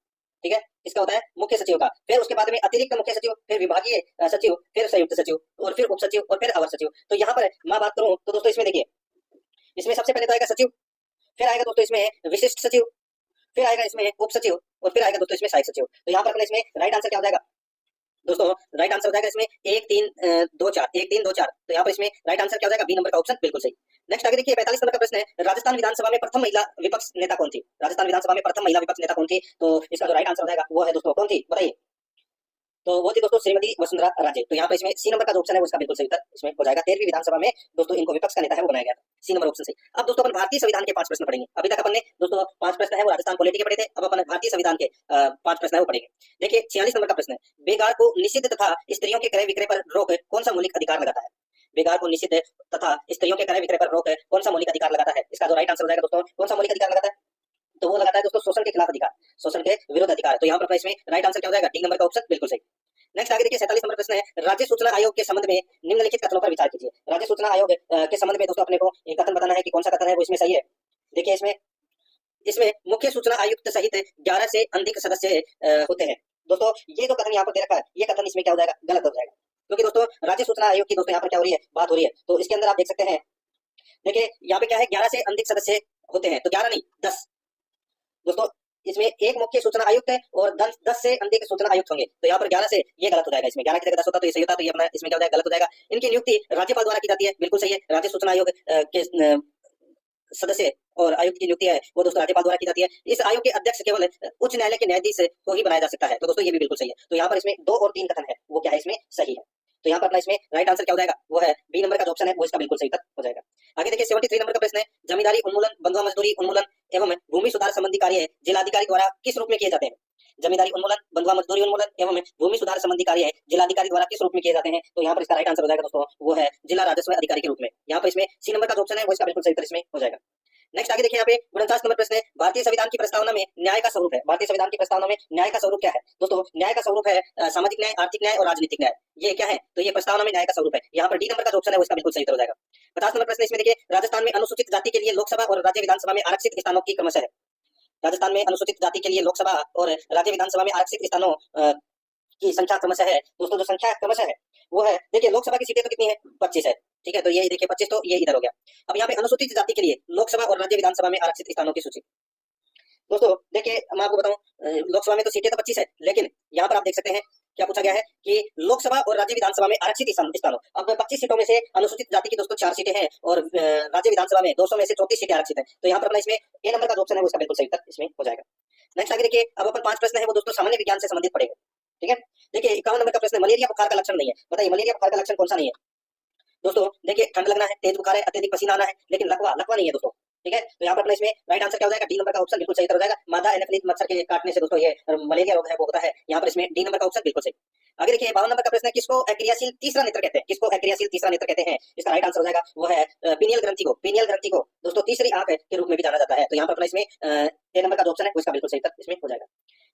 ठीक है, इसका होता है मुख्य सचिव का, फिर उसके बाद में अतिरिक्त मुख्य सचिव, फिर विभागीय सचिव, फिर संयुक्त सचिव और फिर उप सचिव और फिर अवर सचिव। तो यहाँ पर मैं बात करूं तो दोस्तों इसमें देखिए इसमें सबसे पहले तो आएगा सचिव, फिर आएगा दोस्तों इसमें विशिष्ट सचिव, फिर आएगा इसमें उप सचिव और फिर आएगा दोस्तों इसमें सहायक सचिव। तो यहाँ पर अपने इसमें राइट आंसर क्या हो जाएगा दोस्तों? राइट आंसर हो जाएगा इसमें 1 3 2 4, 1 3 2 4। तो यहाँ पर इसमें राइट आंसर क्या हो जाएगा? बी नंबर का ऑप्शन बिल्कुल सही। नेक्स्ट आगे देखिए 45 नंबर का प्रश्न है, राजस्थान विधानसभा में प्रथम महिला विपक्ष नेता कौन थी? राजस्थान विधानसभा में प्रथम महिला विपक्ष नेता कौन थी? तो इसका जो राइट आंसर हो जाएगा वो है दोस्तों कौन थी बताइए? तो वो थी दोस्तों श्रीमती वसुंधरा राजे। तो यहाँ पर इसमें सी नंबर का जो ऑप्शन है वो इसका बिल्कुल सही उत्तर इसमें हो जाएगा। 13वीं विधानसभा में दोस्तों इनको विपक्ष का नेता है वो बनाया गया था, सी नंबर ऑप्शन सही। अब दोस्तों अपन भारतीय संविधान के 5 प्रश्न पढ़ेंगे। अभी तक अपन ने दोस्तों 5 प्रश्न है वो राजस्थान पॉलिटी के पढ़े थे, अब अपन भारतीय संविधान के 5 प्रश्न है वो पढ़ेंगे। देखिए 46 नंबर का प्रश्न है, बेगार को निषिद्ध तथा स्त्रियों के क्रय विक्रय पर रोक कौन सा मौलिक अधिकार लगाता है? बेगार को निषिद्ध तथा स्त्रियों के क्रय विक्रय पर रोक कौन सा मौलिक अधिकार लगाता है? इसका जो राइट आंसर हो जाएगा दोस्तों कौन सा मौलिक अधिकार लगाता है? तो वो लगाता है दोस्तों शोषण के खिलाफ अधिकार, शोषण के विरुद्ध अधिकार। तो यहाँ पर इसमें राइट आंसर क्या हो जाएगा? डी नंबर का ऑप्शन बिल्कुल सही। नेक्स्ट आगे देखिए 47 नंबर प्रश्न है, राज्य सूचना आयोग के संबंध में निम्नलिखित कथनों पर विचार कीजिए। राज्य सूचना आयोग के संबंध में दोस्तों अपने को एक कथन बताना है कि कौन सा कथन है वो इसमें सही है। देखिए इसमें मुख्य सूचना आयुक्त सहित 11 से अधिक सदस्य होते हैं। दोस्तों ये जो कथन यहाँ पर दे रखा है ये कथन इसमें क्या हो जाएगा? गलत हो जाएगा, क्योंकि दोस्तों राज्य सूचना आयोग की दोस्तों यहाँ पर क्या हो रही है? बात हो रही है। तो इसके अंदर आप देख सकते हैं, देखिए यहाँ पे क्या है 11 से अधिक सदस्य होते हैं, तो 11 नहीं 10 दोस्तों। इसमें एक मुख्य सूचना आयुक्त है और 10 से अधिक सूचना आयुक्त होंगे। तो यहाँ पर 11 से ये गलत हो जाएगा, इसमें 11 की जगह 10 होता तो ये सही होता, तो ये अपना इसमें क्या हो जाएगा? गलत हो जाएगा। इनकी नियुक्ति राज्यपाल द्वारा की जाती है, बिल्कुल सही है। राज्य सूचना आयोग के सदस्य और आयुक्त की नियुक्ति है वो दोस्तों राज्यपाल द्वारा की जाती है। इस आयोग के अध्यक्ष केवल उच्च न्यायालय के न्यायाधीश को ही बनाया जा सकता है, तो दोस्तों ये भी बिल्कुल सही है। तो यहाँ पर इसमें 2 और 3 कथन है वो क्या है? इसमें सही है। तो यहाँ पर अपना इसमें राइट आंसर क्या हो जाएगा? वो है बी नंबर का जो ऑप्शन है वो इसका बिल्कुल सही उत्तर हो जाएगा। आगे देखिए 73 नंबर का प्रश्न है, जमींदारी उन्मूलन, बंधुआ मजदूरी उन्मूलन एवं भूमि सुधार संबंधी कार्य जिलाधिकारी द्वारा किस रूप में किए जाते हैं? जमींदारी उन्मूलन, बंधुआ मजदूरी उन्मूलन एवं भूमि सुधार संबंधी कार्य जिलाधिकारी द्वारा किस रूप में किए जाते हैं? तो यहाँ पर इसका राइट आंसर हो जाएगा दोस्तों वो है जिला राजस्व अधिकारी के रूप में। यहाँ पर इसमें सी नंबर का जो ऑप्शन है वो इसका बिल्कुल सही उत्तर इसमें हो जाएगा। नेक्स्ट आगे देखिए यहाँ पे 49 नंबर प्रश्न है, भारतीय संविधान की प्रस्तावना में न्याय का स्वरूप है। भारतीय संविधान की प्रस्तावना में न्याय का स्वरूप क्या है? दोस्तों न्याय का स्वरूप है सामाजिक न्याय, आर्थिक न्याय और राजनीतिक न्याय। ये क्या है? तो ये प्रस्तावना में न्याय का स्वरूप है। यहाँ पर डी नंबर का जो ऑप्शन है वो इसका बिल्कुल सही उत्तर हो जाएगा। 50 नंबर प्रश्न इसमें देखिए, राजस्थान में अनुसूचित जाति के लिए लोकसभा और राज्य विधानसभा में आरक्षित स्थानों की क्रमशः है। राजस्थान में अनुसूचित जाति के लिए लोकसभा और राज्य विधानसभा में आरक्षित स्थानों की संख्या क्रमशः है। दोस्तों जो संख्या क्रमशः है वो है, देखिए लोकसभा की सीटें तो कितनी है? 25 है, ठीक है। तो ये देखिए 25, तो ये इधर हो गया। अब यहाँ पे अनुसूचित जाति के लिए लोकसभा और राज्य विधानसभा में आरक्षित स्थानों की सूची। दोस्तों देखिए मैं आपको बताऊं, लोकसभा में तो सीटें तो 25 है, लेकिन यहाँ पर आप देख सकते हैं क्या पूछा गया है कि लोकसभा और राज्य विधानसभा में आरक्षित स्थानों। अब 25 सीटों में से अनुसूचित जाति की दोस्तों 4 सीटें हैं और राज्य विधानसभा में 200 में से 34 सीटें आरक्षित है। तो यहाँ पर अपना इसमें ए नंबर का जो ऑप्शन है वो इसका बिल्कुल सही उत्तर इसमें हो जाएगा। नेक्स्ट आगे देखिए, अब अपन 5 प्रश्न है वो दोस्तों सामान्य विज्ञान से संबंधित पड़ेगा, ठीक है। देखिए 51 नंबर का प्रश्न है, मलेरिया बुखार का लक्षण नहीं है। बताइए मलेरिया बुखार का लक्षण कौन सा नहीं है? दोस्तों देखिए ठंड लगना है, तेज बुखार है, अत्यधिक पसीना आना है, लेकिन लकवा नहीं है दोस्तों, ठीक है। तो यहाँ पर अपना इसमें राइट आंसर क्या हो जाएगा? डी नंबर का ऑप्शन बिल्कुल सही हो जाएगा। मादा एनाफिलिस मच्छर के काटने से दोस्तों ये मलेरिया रोग है वो होता है। यहाँ पर इसमें डी नंबर का ऑप्शन बिल्कुल सही। आगे देखिए 52 नंबर का प्रश्न है, किसको अक्रियाशील तीसरा नेत्र कहते हैं? किसको अक्रियाशील तीसरा नेत्र कहते हैं? इसका राइट आंसर हो जाएगा वो है पीनियल ग्रंथि को। पीनियल ग्रंथि को दोस्तों तीसरी आंख के रूप में भी जाना जाता है। तो यहाँ पर अपना इसमें ए नंबर का जो ऑप्शन है वो इसका बिल्कुल सही उत्तर इसमें हो जाएगा।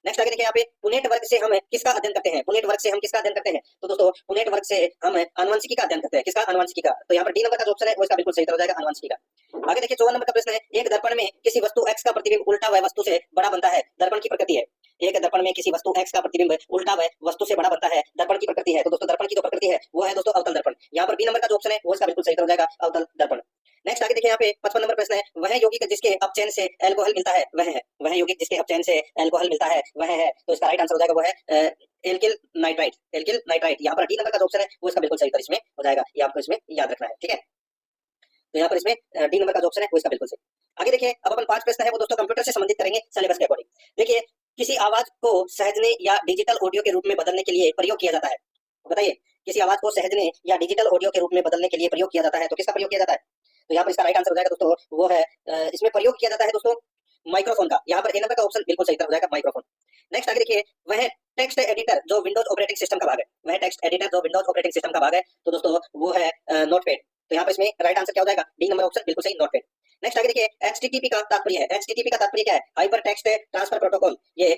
नेक्स्ट आगे देखिए यहाँ पे पुनेट वर्ग से हम किसका अध्ययन करते हैं? पुनेट वर्ग से हम किसका अध्ययन करते हैं? तो दोस्तों पुनेट वर्ग से हम आनुवंशिकी का अध्ययन करते हैं। किसका? आनुवंशिकी का। तो यहाँ पर डी नंबर का जो ऑप्शन है वो इसका बिल्कुल सही हो जाएगा, आनुवंशिकी का। आगे देखिए 54 नंबर का प्रश्न है, एक दर्पण में किसी वस्तु x का प्रतिबिंब उल्टा व वस्तु से बड़ा बनता है, दर्पण की प्रकृति है। एक दर्पण में किसी वस्तु x का प्रतिबिंब उल्टा व वस्तु से बड़ा बनता है, दर्पण की प्रकृति है। तो दोस्तों दर्पण की जो प्रकृति है वो है दोस्तों अवतल दर्पण। यहाँ पर बी नंबर का जो ऑप्शन है वो इसका बिल्कुल सही हो जाएगा, अवतल दर्पण। नेक्स्ट आगे देखिए यहाँ पे 55 नंबर प्रश्न है, वह यौगिक जिसके अपचयन से अल्कोहल मिलता है वह है। वह यौगिक जिसके अपचयन से अल्कोहल मिलता है वह है। तो इसका राइट आंसर हो जाएगा वो है एल्किल नाइट्राइट। Alkyl nitrite. यहाँ पर डी नंबर का जो ऑप्शन है वो इसका बिल्कुल सही उत्तर इसमें हो जाएगा। ये आपको इसमें याद रखना है, ठीक है। तो यहाँ पर इसमें डी नंबर का जो ऑप्शन है वो इसका बिल्कुल सही। आगे देखिए अब अपन 5 प्रश्न है वो दोस्तों कंप्यूटर से संबंधित करेंगे सिलेबस के अकॉर्डिंग। देखिए किसी आवाज को सहजने या डिजिटल ऑडियो के रूप में बदलने के लिए प्रयोग किया जाता है। बताइए किसी आवाज को सहजने या डिजिटल ऑडियो के रूप में बदलने के लिए प्रयोग किया जाता है, तो किसका प्रयोग किया जाता है? तो यहाँ पर इसका राइट आंसर हो जाएगा दोस्तों वो है इसमें प्रयोग किया जाता है दोस्तों माइक्रोफोन का। यहाँ पर ए नंबर का ऑप्शन बिल्कुल सही हो जाएगा, माइक्रोफोन। नेक्स्ट आगे देखिए, वह टेक्स्ट एडिटर जो विंडोज ऑपरेटिंग सिस्टम का भाग है। वह टेक्स्ट एडिटर जो विंडोज ऑपरेटिंग सिस्टम का भाग है तो दोस्तों वो है नोटपैड। तो यहाँ पर इसमें राइट आंसर क्या हो जाएगा? डी नंबर ऑप्शन बिल्कुल सही, नोटपैड। नेक्स्ट आगे देखिए HTTP का तात्पर्य है। HTTP का तात्पर्य क्या है? Hyper text transfer protocol. ये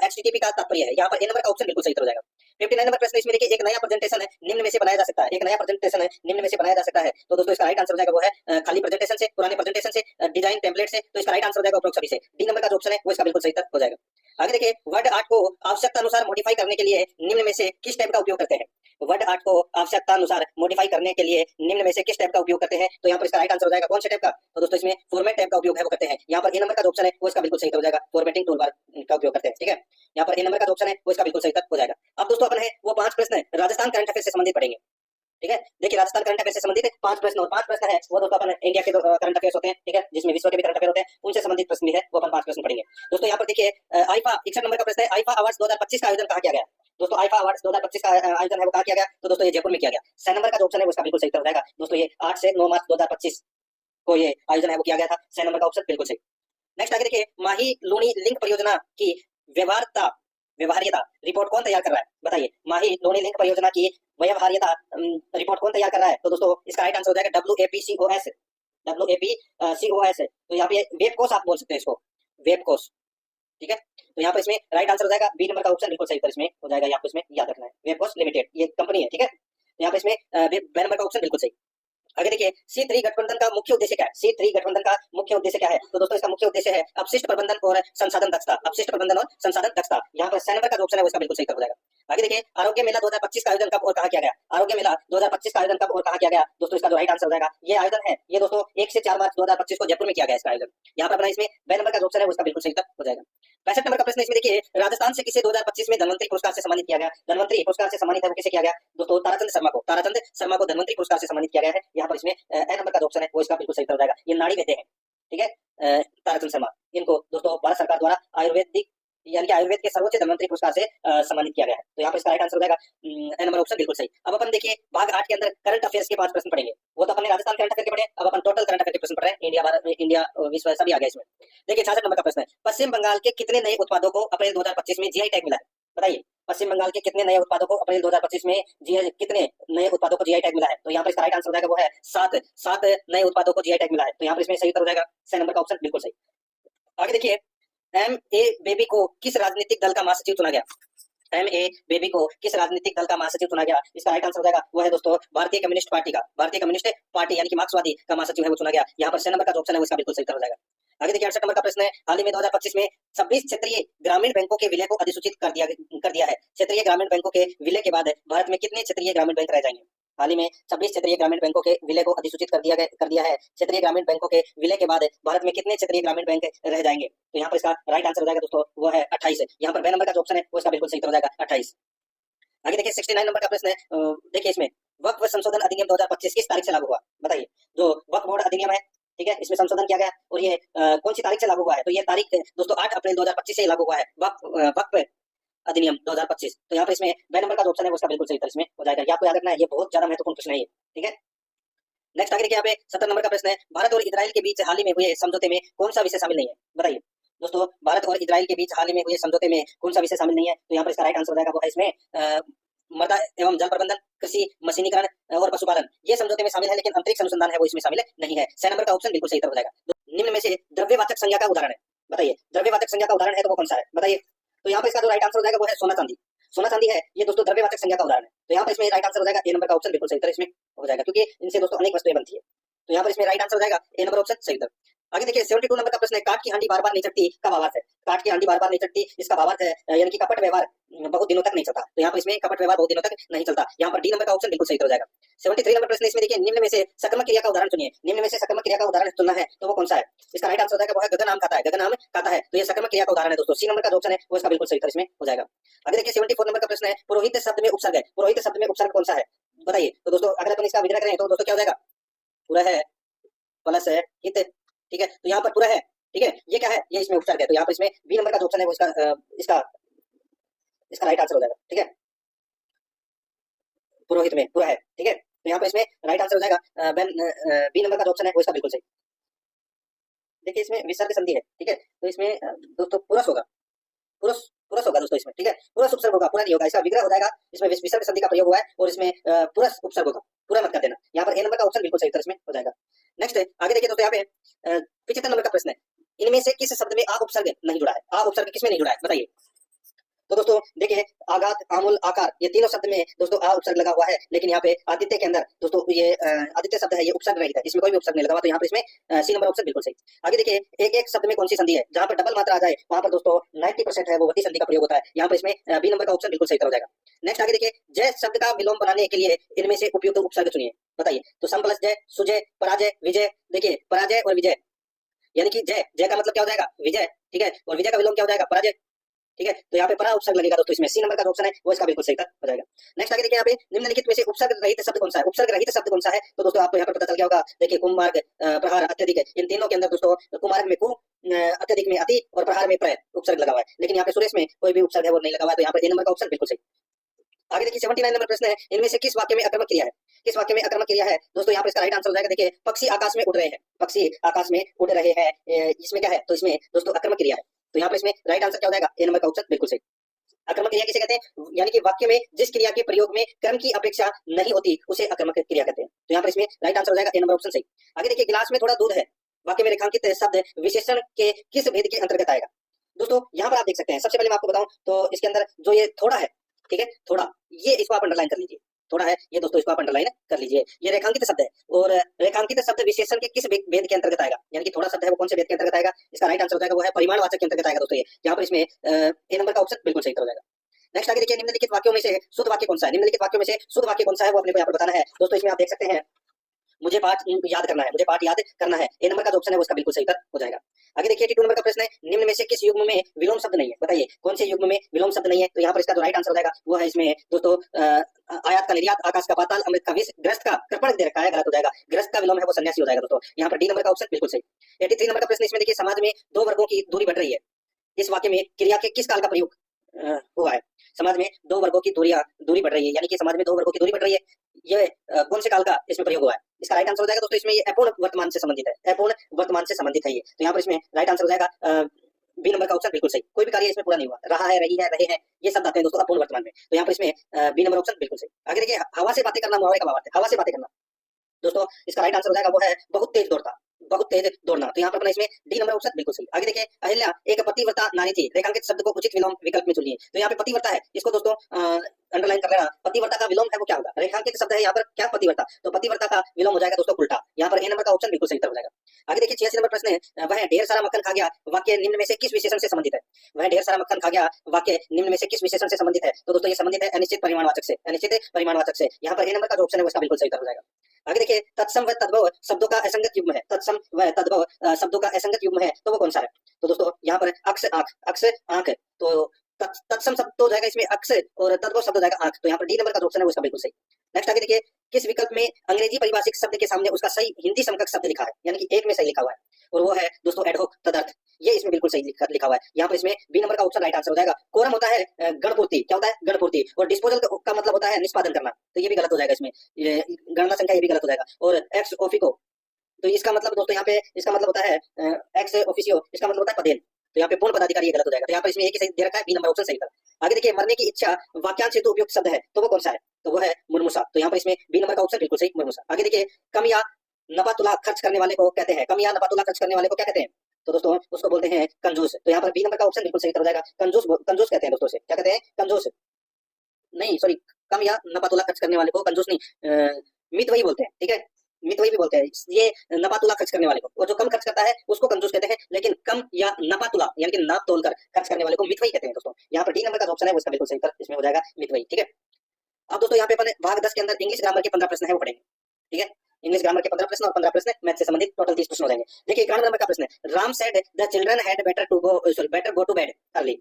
HTTP का तात्पर्य है। यहाँ पर ए नंबर का ऑप्शन बिल्कुल सही हो जाएगा। 59 नंबर प्रश्न इसमें देखिए, एक नया प्रेजेंटेशन है निम्न में से बनाया जा सकता है। एक नया प्रेजेंटेशन है निम्न में से बनाया जा सकता है। तो दोस्तों इसका राइट आंसर हो जाएगा वो है खाली प्रेजेंटेशन से, पुराने प्रेजेंटेशन से, डिजाइन टेम्पलेट से। तो इसका राइट आंसर हो जाएगा उपरोक्त सभी से। डी नंबर का जो ऑप्शन है वो इसका बिल्कुल सही हो जाएगा। आगे देखिए, वर्ड आर्ट को आवश्यकता अनुसार मॉडिफाई करने के लिए निम्न में से किस टाइप का उपयोग करते हैं? वर्ड आर्ट को आवश्यकता अनुसार मॉडिफाई करने के लिए निम्न में से किस टाइप का उपयोग करते हैं? तो यहाँ पर इसका राइट आंसर हो जाएगा कौन से टाइप का? तो दोस्तों इसमें फॉर्मेट टाइप का उपयोग है वो करते हैं। यहाँ पर ए नंबर का जो ऑप्शन है वो इसका बिल्कुल सही उत्तर हो जाएगा, फॉर्मेटिंग टूल बार का उपयोग करते हैं। ठीक है, यहाँ पर ए नंबर का जो ऑप्शन है वो इसका बिल्कुल सही उत्तर हो जाएगा। अब दोस्तों अपन है वो 5 प्रश्न है राजस्थान करंट अफेयर से संबंधित पढ़ेंगे। ठीक है, देखिए राजस्थान करंट अफेयर से संबंधित 5 प्रश्न और 5 प्रश्न है वो दोस्तों अपन इंडिया के करंट अफेयर्स होते हैं। ठीक है, जिसमें विश्व के भी करंट अफेयर होते हैं उनसे संबंधित प्रश्न भी है वो अपन 5 प्रश्न पढ़ेंगे। दोस्तों यहाँ पर देखिए आईफा 61 नंबर का प्रश्न है, आईफा अवार्ड्स 2025 का आयोजन कहाँ किया गया? दोस्तों आईफा अवार्ड्स 2025 का आयोजन है वो कहाँ किया गया? तो दोस्तों ये जयपुर में किया गया। 6 नंबर का जो ऑप्शन है वो इसका बिल्कुल सही उत्तर हो जाएगा। दोस्तों ये 8 से 9 मार्च 2025 को ये आयोजन है वो किया गया था। 6 नंबर का ऑप्शन बिल्कुल सही। नेक्स्ट आगे देखिए माही लोनी लिंक परियोजना की व्यवहार्यता रिपोर्ट कौन तैयार कर रहा है? बताइए, माही लोनी लिंक परियोजना की व्यवहार्यता रिपोर्ट कौन तैयार कर रहा है? तो दोस्तों इसका राइट आंसर हो जाएगा WAPCOS। तो यहाँ पे वेब कोर्स आप बोल सकते हैं इसको, वेब कोर्स। ठीक है, तो यहाँ पर इसमें राइट आंसर हो जाएगा बी नंबर का ऑप्शन बिल्कुल सही उत्तर इसमें हो जाएगा। ये आपको इसमें याद रखना है, वेब कोर्स लिमिटेड ये कंपनी है। ठीक है, तो यहाँ पर इसमें बी नंबर का ऑप्शन बिल्कुल सही। आगे देखिए C3 गठबंधन का मुख्य उद्देश्य क्या है? C3 गठबंधन का मुख्य उद्देश्य क्या है? तो दोस्तों इसका मुख्य उद्देश्य है अपशिष्ट प्रबंधन और संसाधन दक्षता। अपशिष्ट प्रबंधन और संसाधन दक्षता। यहाँ पर 6 नंबर का जो ऑप्शन है वो इसका बिल्कुल सही हो जाएगा। आगे देखिए आरोग्य मेला 2025 का आयोजन कब और कहाँ किया गया? आरोग्य मेला 2025 का आयोजन कब और कहाँ किया गया? दोस्तों इसका जो राइट आंसर हो जाएगा ये आयोजन है ये दोस्तों 1 से 4 मार्च 2025 को जयपुर में किया गया इसका आयोजन। यहाँ पर अपना इसमें बी नंबर का जो ऑप्शन है वो इसका बिल्कुल सही हो जाएगा। 65 नंबर का प्रश्न इसमें देखिए राजस्थान से किसे 2025 में धनवंतरी पुरस्कार से सम्मानित किया गया? धनवंतरी पुरस्कार से सम्मानित है वो किसे किया गया? दोस्तों ताराचंद शर्मा को धनवंतरी पुरस्कार से सम्मानित किया गया है। यहाँ पर इसमें ए नंबर का जो ऑप्शन है वो इसका बिल्कुल सही हो जाएगा। ये नाड़ी वैद्य है। ठीक है, ताराचंद शर्मा इनको दोस्तों भारत सरकार द्वारा आयुर्वेदिक यानी कि आयुर्वेद के सर्वोच्च धनवंतरी पुरस्कार से सम्मानित किया गया है। तो यहाँ पर इसका राइट आंसर हो जाएगा ए नंबर ऑप्शन बिल्कुल सही। अब अपन देखिए भाग 8 के अंदर करंट अफेयर्स के 5 प्रश्न पढ़ेंगे। वो तो अपने राजस्थान करंट अफेयर के पढ़े, अब अपन टोटल करंट अफेयर के प्रश्न पढ़ रहे हैं। इंडिया भारत इंडिया विश्व सभी आ गया इसमें। देखिए 66 नंबर का प्रश्न है, पश्चिम बंगाल के कितने नए उत्पादों को अप्रैल 2025 में जीआई टैग मिला है? बताइए, पश्चिम बंगाल के कितने नए उत्पादों को अप्रैल 2025 में कितने नए उत्पादों को जीआई टैग मिला है? तो यहाँ पर इसका राइट आंसर हो जाएगा वो है 7 नए उत्पादों को जीआई टैग मिला है। तो यहाँ पर इसमें सही उत्तर हो जाएगा 6 नंबर का ऑप्शन बिल्कुल सही। आगे देखिए M.A. बेबी को किस राजनीतिक दल का महासचिव चुना गया? M.A. बेबी को किस राजनीतिक दल का महासचिव चुना गया? इसका राइट आंसर हो जाएगा वो है दोस्तों भारतीय कम्युनिस्ट पार्टी यानी कि मार्क्सवादी का महासचिव है वो चुना गया। यहाँ पर 6 नंबर का जो ऑप्शन है वो इसका बिल्कुल सही उत्तर हो जाएगा। आगे देखिए 68 नंबर का प्रश्न है, हाल ही में 2025 में 26 क्षेत्रीय ग्रामीण बैंकों के विलय को अधिसूचित कर दिया है। क्षेत्रीय ग्रामीण बैंकों के विलय के बाद भारत में कितने क्षेत्रीय ग्रामीण बैंक रह जाएंगे? हाल ही में 26 क्षेत्रीय ग्रामीण बैंकों के विलय को अधिसूचित कर दिया है। क्षेत्रीय ग्रामीण बैंकों के विलय के बाद भारत में कितने क्षेत्रीय ग्रामीण बैंक रह जाएंगे? तो यहाँ पर इसका राइट आंसर हो जाएगा दोस्तों वो है 28। यहाँ पर बी नंबर का जो ऑप्शन है वो इसका बिल्कुल सही उत्तर हो जाएगा 28। आगे देखिए 69 नंबर का प्रश्न है, देखिए इसमें वक्फ संशोधन अधिनियम 2025 किस तारीख से लागू हुआ? बताइए, जो वक्फ बोर्ड अधिनियम है ठीक है इसमें संशोधन किया गया और ये कौन सी तारीख से लागू हुआ है? तो ये तारीख दोस्तों 8 अप्रैल 2025 से लागू हुआ है वक्फ अधिनियम 2025। तो यहाँ पर इसमें बी नंबर का जो ऑप्शन है उसका बिल्कुल सही उत्तर इसमें हो जाएगा। ये आपको याद रखना है, ये बहुत ज्यादा महत्वपूर्ण प्रश्न है ये। ठीक है, नेक्स्ट आगे देखिए यहाँ पे 70 नंबर का प्रश्न है, भारत और इजराइल के बीच हाल ही में हुए समझौते में कौन सा विषय शामिल नहीं है? बताइए दोस्तों, भारत और इजराइल के बीच हाल ही में हुए समझौते में कौन सा विषय शामिल नहीं है? तो यहाँ पर इसका राइट आंसर हो जाएगा वो है इसमें मृदा एवं जल प्रबंधन, कृषि, मशीनीकरण और पशुपालन ये समझौते में शामिल है, लेकिन अंतरिक्ष अनुसंधान है वो इसमें शामिल नहीं है। 6 नंबर का ऑप्शन बिल्कुल सही उत्तर हो जाएगा। निम्न में से द्रव्यवाचक संज्ञा का उदाहरण है? बताइए, द्रव्यवाचक संज्ञा का उदाहरण है तो वो कौन सा है? बताइए, तो यहाँ पर इसका जो राइट आंसर हो जाएगा वो है सोना चांदी। सोना चांदी है ये दोस्तों द्रव्यवाचक संज्ञा का उदाहरण है। तो यहाँ पर इसमें राइट आंसर हो जाएगा ए नंबर का ऑप्शन बिल्कुल सही उत्तर इसमें हो जाएगा, क्योंकि इनसे दोस्तों अनेक वस्तुएं बनती है। तो यहाँ पर इसमें राइट आंसर हो जाएगा ए नंबर ऑप्शन सही उत्तर। आगे देखिए 72 नंबर का प्रश्न है, काट की हांडी बार बार नहीं चढ़ती का भावार्थ है? काट की हांडी बार बार नहीं चढ़ती इसका भावार्थ है यानी कि कपट व्यवहार बहुत दिनों तक नहीं चलता। तो यहाँ पर इसमें कपट व्यवहार बहुत दिनों तक नहीं चलता। यहाँ पर डी नंबर का ऑप्शन बिल्कुल सही हो जाएगा। 73 नंबर प्रश्न इसमें देखिए, निम्न में से सकर्मक क्रिया का उदाहरण चुनिए। निम्न में से सकर्मक क्रिया का उदाहरण चुनना है तो वो कौन सा है? इसका राइट आंसर हो जाएगा वो है गगन आम खाता है। गगन आम खाता है तो ये सकर्मक क्रिया का उदाहरण है दोस्तों। सी नंबर का जो ऑप्शन है वो इसका बिल्कुल सही इसमें हो जाएगा। आगे देखिए 74 नंबर का प्रश्न है, पुरोहित शब्द में उपसर्ग है? पुरोहित शब्द में उपसर्ग कौन सा है? बताइए, तो दोस्तों अगर अपन इसका विग्रह करें तो दोस्तों क्या हो जाएगा? पूरा है प्लस है हित। ठीक है, तो यहाँ पर पूरा है। ठीक है, ये क्या है? ये इसमें उपसर्ग है। तो यहाँ पर इसमें बी नंबर का जो ऑप्शन है वो इसका राइट आंसर हो जाएगा। ठीक है, पुरोहित में पूरा है। ठीक है, तो यहाँ पर इसमें राइट आंसर हो जाएगा बी नंबर का जो ऑप्शन है वो इसका बिल्कुल सही। देखिए इसमें विसर्ग संधि है। ठीक है, तो इसमें दोस्तों पुरुष होगा, पुरुष होगा दोस्तों इसमें। ठीक है, पुरुष उपसर्ग होगा, पूरा नहीं होगा। इसका विग्रह हो जाएगा, इसमें विसर्ग संधि का प्रयोग हुआ है और इसमें पुरुष उपसर्ग होगा, पूरा मत कर देना। यहाँ पर ए नंबर का ऑप्शन बिल्कुल सही उत्तर इसमें हो जाएगा। नेक्स्ट आगे देखिए दोस्तों, यहाँ पे 75 नंबर का प्रश्न है, इनमें से किस शब्द में आ उपसर्ग नहीं जुड़ा है? आ उपसर्ग किसमें नहीं जुड़ा है? बताइए। तो दोस्तों देखिए आघात, आमूल, आकार ये तीनों शब्द में दोस्तों आ उपसर्ग लगा हुआ है, लेकिन यहाँ पे आदित्य के अंदर दोस्तों ये आदित्य शब्द है ये उपसर्ग रहित है, इसमें कोई भी उपसर्ग नहीं लगा हुआ। तो यहाँ पर इसमें सी नंबर ऑप्शन बिल्कुल सही। आगे देखिए एक एक शब्द में कौन सी संधि है? जहाँ पर डबल मात्रा आ जाए वहां पर दोस्तं 90% है वो वती संधि का प्रयोग होता है। यहाँ पर इसमें बी नंबर का ऑप्शन बिल्कुल सही हो जाएगा। नेक्स्ट आगे देखिए, जय शब्द का विलोम बनाने के लिए इनमें से उपयुक्त उपसर्ग चुनिए। बताइए, तो सम प्लस जय, सुजय, पराजय, विजय। देखिए पराजय और विजय, यानी कि जय, जय का मतलब क्या हो जाएगा, विजय, ठीक है, और विजय का विलोम क्या हो जाएगा, पराजय, ठीक है। तो यहाँ पे परा उपसर्ग लगेगा दोस्तों, इसमें सी नंबर का जो ऑप्शन है वो इसका बिल्कुल सही उत्तर हो जाएगा। नेक्स्ट आगे देखिए, यहाँ पे निम्नलिखित में से उपसर्ग रहित शब्द कौन सा है, उपसर्ग रहित शब्द कौन सा है, तो दोस्तों आपको यहाँ पर पता चल गया होगा। देखिए कुमार्ग, प्रहार, अत्यधिक, इन तीनों के अंदर दोस्तों कुमार्ग में कु, अत्यधिक में अति और प्रहार में प्रय उपसर्ग लगा हुआ है, लेकिन यहाँ पे सुरेश में कोई भी उपसर्ग है वो नहीं लगा हुआ है, तो यहाँ पर ए नंबर का ऑप्शन बिल्कुल सही। आगे देखिए 79 नंबर प्रश्न है, इनमें से किस वाक्य में आक्रमक क्रिया है, किस वाक्य में आक्रमक क्रिया है दोस्तों, यहाँ पर इसका राइट आंसर हो जाएगा। देखिए पक्षी आकाश में उड़ रहे हैं, पक्षी आकाश में उड़ रहे हैं, इसमें क्या है, तो इसमें दोस्तों आक्रमक क्रिया है, तो यहाँ पर इसमें राइट आंसर क्या हो जाएगा, ए नंबर का ऑप्शन बिल्कुल सही। आक्रमक क्रिया किसे कहते हैं, यानी कि वाक्य में जिस क्रिया के प्रयोग में क्रम की अपेक्षा नहीं होती उसे आक्रमक क्रिया कहते हैं, तो यहाँ पर इसमें राइट आंसर हो जाएगा ए नंबर ऑप्शन सही। आगे देखिए, गिलास में थोड़ा दूध है, वाक्य में रेखांकित शब्द विशेषण के किस भेद के अंतर्गत आएगा। दोस्तों यहाँ पर आप देख सकते हैं, सबसे पहले मैं आपको बताऊं तो इसके अंदर जो ये थोड़ा है, ठीक है, थोड़ा, ये इसको आप अंडरलाइन कर लीजिए, थोड़ा है ये दोस्तों, इसको आप अंडरलाइन कर लीजिए, ये रेखांकित शब्द है, और रेखांकित शब्द विशेषण के किस भेद के अंतर्गत आएगा, यानी कि थोड़ा शब्द है वो कौन से भेद के अंतर्गत आएगा, इसका राइट आंसर हो जाएगा वो है परिमाणवाचक के अंतर्गत आएगा दोस्तों, ये यहाँ पर इसमें ए नंबर का ऑप्शन बिल्कुल सही हो जाएगा। नेक्स्ट आगे देखिए, निम्नलिखित वाक्यों में से शुद्ध वाक्य कौन सा है, निम्नलिखित वाक्यों में से शुद्ध वाक्य कौन सा है वो अपने को यहाँ पर बताना है दोस्तों। इसमें आप देख सकते हैं, मुझे पाठ याद करना है, मुझे पाठ याद करना है, ए नंबर का जो ऑप्शन है वो उसका बिल्कुल सही उत्तर हो जाएगा। आगे देखिए 82 नंबर का प्रश्न है, निम्न में से किस युग्म में विलोम शब्द नहीं है, बताइए कौन से युग्म में विलोम शब्द नहीं है, तो यहाँ पर इसका जो राइट आंसर हो जाएगा वो है इसमें दोस्तों आयात का निर्यात, आकाश का पाताल, अमृत का विष, ग्रस्त का कृपण दे रखा है, गलत हो जाएगा, ग्रस्त का विलोम है वो सन्यासी हो जाएगा दोस्तों, यहाँ पर डी नंबर का ऑप्शन बिल्कुल सही। 83 नंबर का प्रश्न, इसमें देखिए समाज में दो वर्गों की दूरी बढ़ रही है, इस वाक्य में क्रिया के किस काल का प्रयोग हुआ है, समाज में दो वर्गों की दूरी बढ़ रही है, यानी कि समाज में दो वर्गों की दूरी बढ़ रही है, ये कौन से काल का इसमें प्रयोग हुआ है, इसका राइट आंसर हो जाएगा दोस्तों, इसमें ये अपूर्ण वर्तमान से संबंधित है, अपूर्ण वर्तमान से संबंधित है ये, तो यहाँ पर इसमें राइट आंसर हो जाएगा बी नंबर का ऑप्शन बिल्कुल सही। कोई भी कार्य इसमें पूरा नहीं हुआ, रहा है, रही है, रहे हैं, ये सब आते हैं दोस्तों अपूर्ण वर्तमान में, तो यहाँ पर इसमें बी नंबर ऑप्शन बिल्कुल सही। आगे देखिए, हवा से बातें करना मुहावरे का भावार्थ है, हवा से बातें करना दोस्तों, इसका राइट आंसर हो जाएगा वो है बहुत तेज दौड़ता, बहुत तेज दौड़ना, तो यहाँ पर इसमें डी नंबर ऑप्शन बिल्कुल सही। आगे देखिए, अहिल्या एक पतिव्रता नारी थी, रेखांकित शब्द को उचित विलोम विकल्प में चुनिए, तो यहाँ पे पतिव्रता है, इसको दोस्तों अंडरलाइन कर लेना, पतिव्रता का विलोम है वो क्या होगा, रेखांकित शब्द है यहाँ पर क्या, पतिव्रता, तो पतिव्रता का विलोम हो जाएगा दोस्तों उल्टा, यहाँ पर ए नंबर का ऑप्शन बिल्कुल सही उत्तर हो जाएगा। आगे देखिए 86 नंबर प्रश्न है, वह ढेर सारा मक्खन खा गया, वाक्य निम्न में से किस विशेषण से संबंधित है, वह ढेर सारा मक्खन खा गया, वाक्य निम्न में से किस विशेषण से संबंधित है, तो दोस्तों ये संबंधित है अनिश्चित परिमाणवाचक से, अनिश्चित परिमाणवाचक से, यहाँ पर ए नंबर का जो ऑप्शन है उसका बिल्कुल सही उत्तर हो जाएगा। आगे देखिए, तत्सम व तद्भव शब्दों का असंगत युग्म है, तत्सम व तद्भव शब्दों का असंगत युग्म है, तो वो कौन सा है, तो दोस्तों यहाँ पर अक्ष आंख, अक्ष आंख, तो तत्सम शब्द हो जाएगा इसमें अक्ष, और तद्भव शब्द हो जाएगा आंख, तो यहाँ पर डी नंबर का जो ऑप्शन है वो इसका बिल्कुल सही। नेक्स्ट आगे देखिए, किस विकल्प में अंग्रेजी परिभाषिक शब्द के सामने उसका सही हिंदी समकक्ष शब्द लिखा है, यानी कि एक में सही लिखा हुआ है, और वो है दोस्तों एडहोक, तदर्थ, ये इसमें बिल्कुल सही लिखा हुआ है, यहाँ पर इसमें बी नंबर का ऑप्शन राइट आंसर हो जाएगा। कोरम होता है गणपूर्ति, क्या होता है, गणपूर्ति, और डिस्पोजल का मतलब होता है निष्पादन करना, तो ये भी गलत हो जाएगा, इसमें गणना संख्या ये भी गलत हो जाएगा, और एक्स ऑफिको, तो इसका मतलब दोस्तों यहाँ पे इसका मतलब होता है एक्स ऑफिसियो, इसका मतलब होता है पदेन, तो यहाँ पे पूर्ण पदाधिकारी ये गलत हो जाएगा, तो यहाँ पर इसमें एक ही सही दे रखा है, बी नंबर ऑप्शन सही था। आगे देखिए, मरने की इच्छा वाक्यांश हेतु उपयुक्त शब्द है, तो वो कौन सा है, तो वो है मुर्मुसा, तो यहाँ पर इसमें बी नंबर का ऑप्शन बिल्कुल सही, मुर्मुसा। आगे देखिए, कम या नफा तुला खर्च करने वाले को कहते हैं, कम या नफा तुला खर्च करने वाले को क्या कहते हैं, तो दोस्तों उसको बोलते हैं कंजूस, तो यहाँ पर बी नंबर का ऑप्शन बिल्कुल सही हो जाएगा, कंजूस, कंजूस कहते हैं दोस्तों से, क्या कहते हैं, कंजूस नहीं, सॉरी, कम या नफा तुला खर्च करने वाले को कंजूस नहीं, मितव्ययी बोलते हैं, ठीक है, मितव्ययी भी बोलते हैं, ये नफातुला खर्च करने वाले को, और जो कम खर्च करता है उसको कंजूस कहते हैं, लेकिन कम या नफातुला यानी कि नाप तोलकर खर्च करने वाले को मितव्ययी कहते हैं दोस्तों, यहाँ पर डी नंबर का ऑप्शन है उसका बिल्कुल सही उत्तर इसमें हो जाएगा मितव्ययी, ठीक है। अब दोस्तों यहाँ पे अपन भाग 10 के अंदर इंग्लिश ग्रामर के 15 प्रश्न है वो पढ़ेंगे, ठीक है, इंग्लिश ग्रामर के 15 प्रश्न और 15 प्रश्न मैथ से संबंधित टोटल 30 प्रश्न हो जाएंगे। देखिए 91 नंबर का प्रश्न है, Ram said the children had better go to bed early,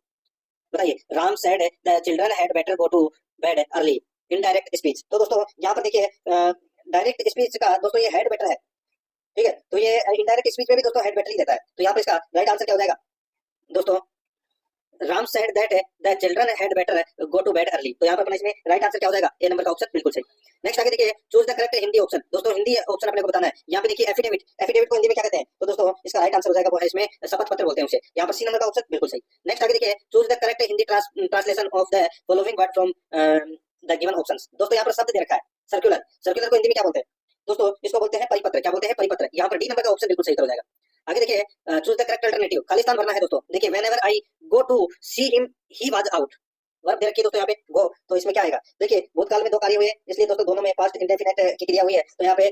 बताइए, Ram said the children had better go to bed early, indirect speech, तो दोस्तों यहाँ पर देखिए डायरेक्ट स्पीच का दोस्तों ये हेड बेटर है, ठीक है, तो ये इनडायरेक्ट स्पीच में भी दोस्तों हेड बेटर ही देता है, तो यहाँ पर इसका राइट आंसर क्या हो जाएगा दोस्तों, Ram said that the children had better go to bed early, तो यहाँ पर अपने इसमें राइट आंसर क्या हो जाएगा, ए नंबर का ऑप्शन बिल्कुल सही। नेक्स्ट आगे देखिए, choose the correct Hindi option, दोस्तों हिंदी ऑप्शन अपने को बताना है, यहाँ पे देखिए एफिडेविट, एफिडेविट को हिंदी में क्या कहते हैं, तो दोस्तों इसका राइट आंसर हो जाएगा वो है इसमें शपथ पत्र बोलते हैं उसे, यहाँ पर सी नंबर का ऑप्शन बिल्कुल सही। नेक्स्ट आगे देखिए, choose the correct Hindi translation of the following word from the given options, दोस्तों यहाँ पर शब्द दे रखा है सर्कुलर, सर्कुलर को हिंदी में क्या बोलते हैं दोस्तों, इसको बोलते हैं परिपत्र, क्या बोलते हैं परिपत्र, यहाँ पर डी नंबर का ऑप्शन बिल्कुल सही हो जाएगा। आगे देखिए, चूज द करेक्ट अल्टरनेटिव, खाली स्थान भरना है दोस्तों, देखिए whenever I go to see him he was out, verb दे रखी है दोस्तों यहाँ पे गो, तो इसमें क्या आएगा, देखिए भूतकाल में दो कार्य हुए, इसलिए दोस्तों दोनों में पास्ट इंडेफिनिट की क्रिया हुई है, तो यहाँ पे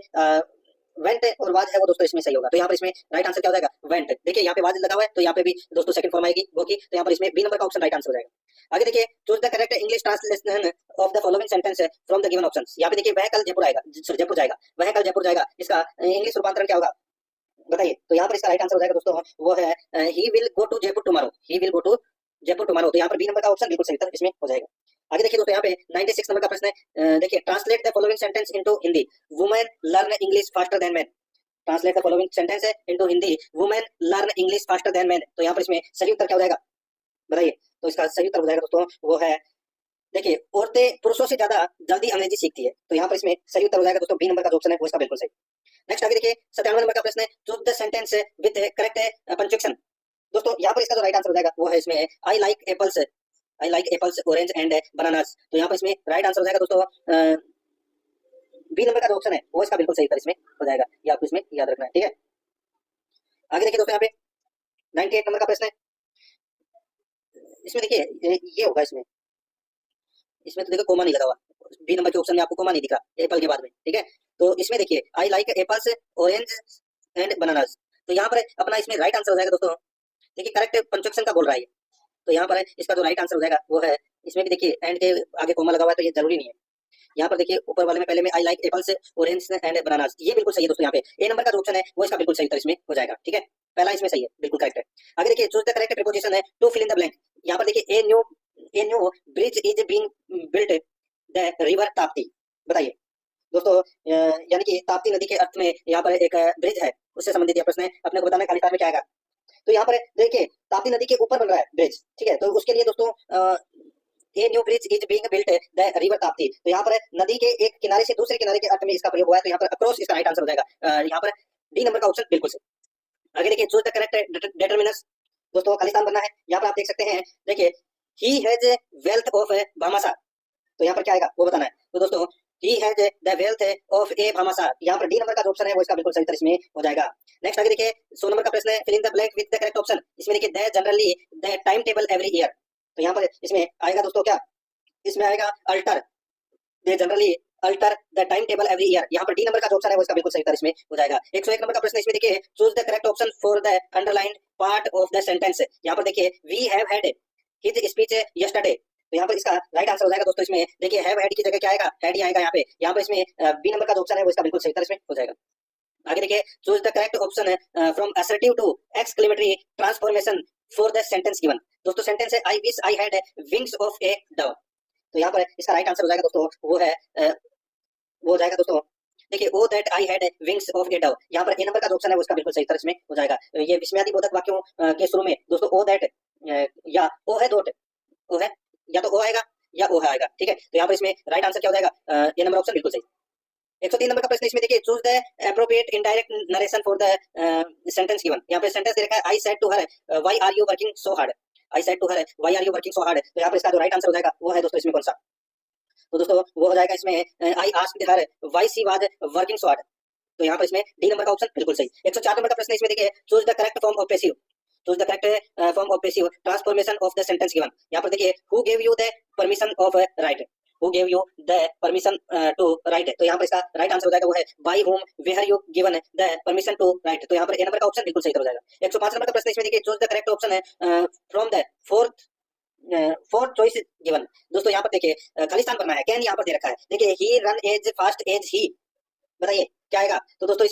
वेंट और वाज है वो दोस्तों इसमें सही होगा। तो यहाँ पर इसमें राइट आंसर क्या हो जाएगा? वेंट। देखिए यहाँ पे वाज लगा हुआ है तो यहाँ पे भी दोस्तों सेकंड फॉर्म आएगी वो की, तो यहाँ पर इसमें बी नंबर का ऑप्शन राइट आंसर हो जाएगा। आगे देखिए, choose the correct English translation of the following sentence from the given options. यहाँ पे देखिए वह कल जयपुर आएगा, सॉरी जयपुर जाएगा, वह कल जयपुर जाएगा, इसका इंग्लिश रूपांतरण क्या होगा बताइए? तो यहाँ पर इसका राइट आंसर हो जाएगा दोस्तों, वो है he will go to Jaipur tomorrow, he will go to Jaipur tomorrow. तो यहाँ पर बी नंबर का ऑप्शन बिल्कुल सही उत्तर इसमें हो जाएगा। आगे देखिए दोस्तों, यहाँ पे 96 नंबर का प्रश्न है, देखिए translate the following sentence into Hindi. Women learn English faster than men. Translate the following sentence है into Hindi, women learn English faster than men. तो यहाँ पर इसमें सही उत्तर क्या हो जाएगा बताइए? तो इसका सही उत्तर हो जाएगा दोस्तों, वो है देखिए औरतें पुरुषों से ज्यादा जल्दी अंग्रेजी सीखती है। तो यहाँ पर इसमें सही उत्तर हो जाएगा दोस्तों, बी नंबर का जो ऑप्शन है वो इसका बिल्कुल सही। नेक्स्ट आगे देखिए 97 नंबर का प्रश्न है, choose the sentence with correct punctuation. दोस्तों यहाँ पर इसका जो राइट आंसर हो जाएगा वो है इसमें I like apples, I like apples orange and bananas. तो यहाँ पर इसमें राइट आंसर हो जाएगा दोस्तों बी नंबर का जो ऑप्शन है वो इसका बिल्कुल सही उत्तर इसमें हो जाएगा, ये आपको इसमें याद रखना है, ठीक है। आगे देखिए दोस्तों, यहाँ पे 98 नंबर का प्रश्न है, इसमें देखिए ये होगा, इसमें तो देखो कोमा नहीं लगा हुआ, बी नंबर के ऑप्शन में आपको कोमा नहीं दिखा एप्पल के बाद में, ठीक है। तो इसमें देखिए I like apples orange and bananas. तो यहाँ पर अपना इसमें राइट आंसर हो जाएगा दोस्तों, देखिए करेक्ट पंक्चुएशन का बोल रहा है, तो यहाँ पर इसका जो राइट आंसर हो जाएगा वो है, इसमें भी देखिए एंड के आगे कोमा लगा हुआ है तो ये जरूरी नहीं है। यहाँ पर देखिए ऊपर वाले में पहले में I like apples orange and bananas, ये बिल्कुल सही है दोस्तों। यहाँ पे ए नंबर का जो ऑप्शन है वो इसका बिल्कुल सही उत्तर इसमें हो जाएगा, ठीक है, पहला इसमें सही है, बिल्कुल करेक्ट है। आगे देखिए चूज द करेक्ट प्रीपोजिशन है to fill in the blank. यहाँ पर देखिए a new bridge is being built the river Tapti. बताइए दोस्तों, यानी कि ताप्ती नदी के अर्थ में यहाँ पर एक ब्रिज है, उससे संबंधित यह प्रश्न है, अपने को बताना है खाली में क्या आएगा। तो यहाँ पर देखिए ताप्ती नदी के ऊपर बन रहा है ब्रिज, ठीक है, तो उसके लिए दोस्तों ए new bridge is being built the river Tapti. तो यहाँ पर नदी के एक किनारे से दूसरे किनारे के अर्थ में इसका प्रयोग हुआ है, तो यहाँ पर अक्रॉस इसका राइट आंसर हो जाएगा। यहाँ पर डी नंबर का ऑप्शन बिल्कुल सही। आगे देखिए चूज द करेक्ट डिटरमिनर्स। दोस्तों खालिस्तान बनना है, यहाँ पर आप देख सकते हैं, देखिए he has wealth of Bhamashah. तो यहाँ पर क्या आएगा वो बताना है। तो दोस्तों he has the wealth of a Bhamashah, यहाँ पर डी नंबर का जो ऑप्शन है वो इसका बिल्कुल सही उत्तर इसमें हो जाएगा। नेक्स्ट आगे देखिए 100 नंबर का प्रश्न है, fill in the blank with the correct option. इसमें देखिए the generally the time table every year. तो यहाँ पर इसमें आएगा दोस्तों क्या, इसमें आएगा alter, they generally alter the time table every year. यहाँ पर डी नंबर का जो ऑप्शन है वो इसका बिल्कुल सही उत्तर इसमें हो जाएगा। 101 नंबर का प्रश्न इसमें देखिए choose the correct option for the underlined part of the sentence. यहाँ पर देखिए we have had his speech yesterday. तो यहाँ पर इसका राइट आंसर हो जाएगा दोस्तों, इसमें देखिए हैव हैड की जगह क्या आएगा, हैड ही आएगा यहाँ पर इसमें बी नंबर का जो ऑप्शन है वो इसका बिल्कुल सही उत्तर इसमें हो जाएगा। आगे देखिए choose the correct option from assertive to exclamatory transformation for the sentence given. दोस्तों सेंटेंस है I wish I had wings of a dove. तो यहाँ पर इसका राइट आंसर हो जाएगा दोस्तों, वो है वो हो जाएगा दोस्तों, देखिए O that I had wings of a dove. यहाँ पर ए नंबर का जो ऑप्शन है वो इसका बिल्कुल सही उत्तर इसमें हो जाएगा। ये विस्मयादि बोधक वाक्यों के शुरू में दोस्तों ओ दैट या ओ है डॉट, ओ है या तो ओ आएगा या ओ है आएगा, ठीक है। तो यहाँ पर इसमें राइट आंसर क्या हो जाएगा, ये नंबर ऑप्शन बिल्कुल सही। 103 नंबर का प्रश्न इसमें देखिए choose the appropriate indirect narration for the sentence given. यहाँ पे सेंटेंस दे रखा है I said to her why are you working so hard. I said to her why are you working so hard. तो यहाँ पर इसका जो राइट आंसर हो जाएगा वो है दोस्तों इसमें कौन सा, तो दोस्तों वो हो जाएगा इसमें I asked her why she was working so hard. तो यहाँ पर इसमें डी नंबर का ऑप्शन बिल्कुल सही। 104 नंबर का प्रश्न इसमें देखिए choose the correct form of passive, choose the correct form of passive transformation of the sentence given. यहाँ पर देखिए who gave you the permission of write, who gave you the permission to write. तो यहाँ पर इसका right answer हो जाएगा वो है by whom were you given the permission to write. तो यहाँ पर ए नंबर का ऑप्शन बिल्कुल सही हो जाएगा। 105 नंबर का प्रश्न इसमें देखिए चूज द करेक्ट ऑप्शन है from the fourth choice given. दोस्तों यहाँ पर देखिए खालिस्तान करना है, कैन यहाँ पर दे रखा है, देखिए he run as fast as he. बताइए क्या आएगा, तो दोस्तों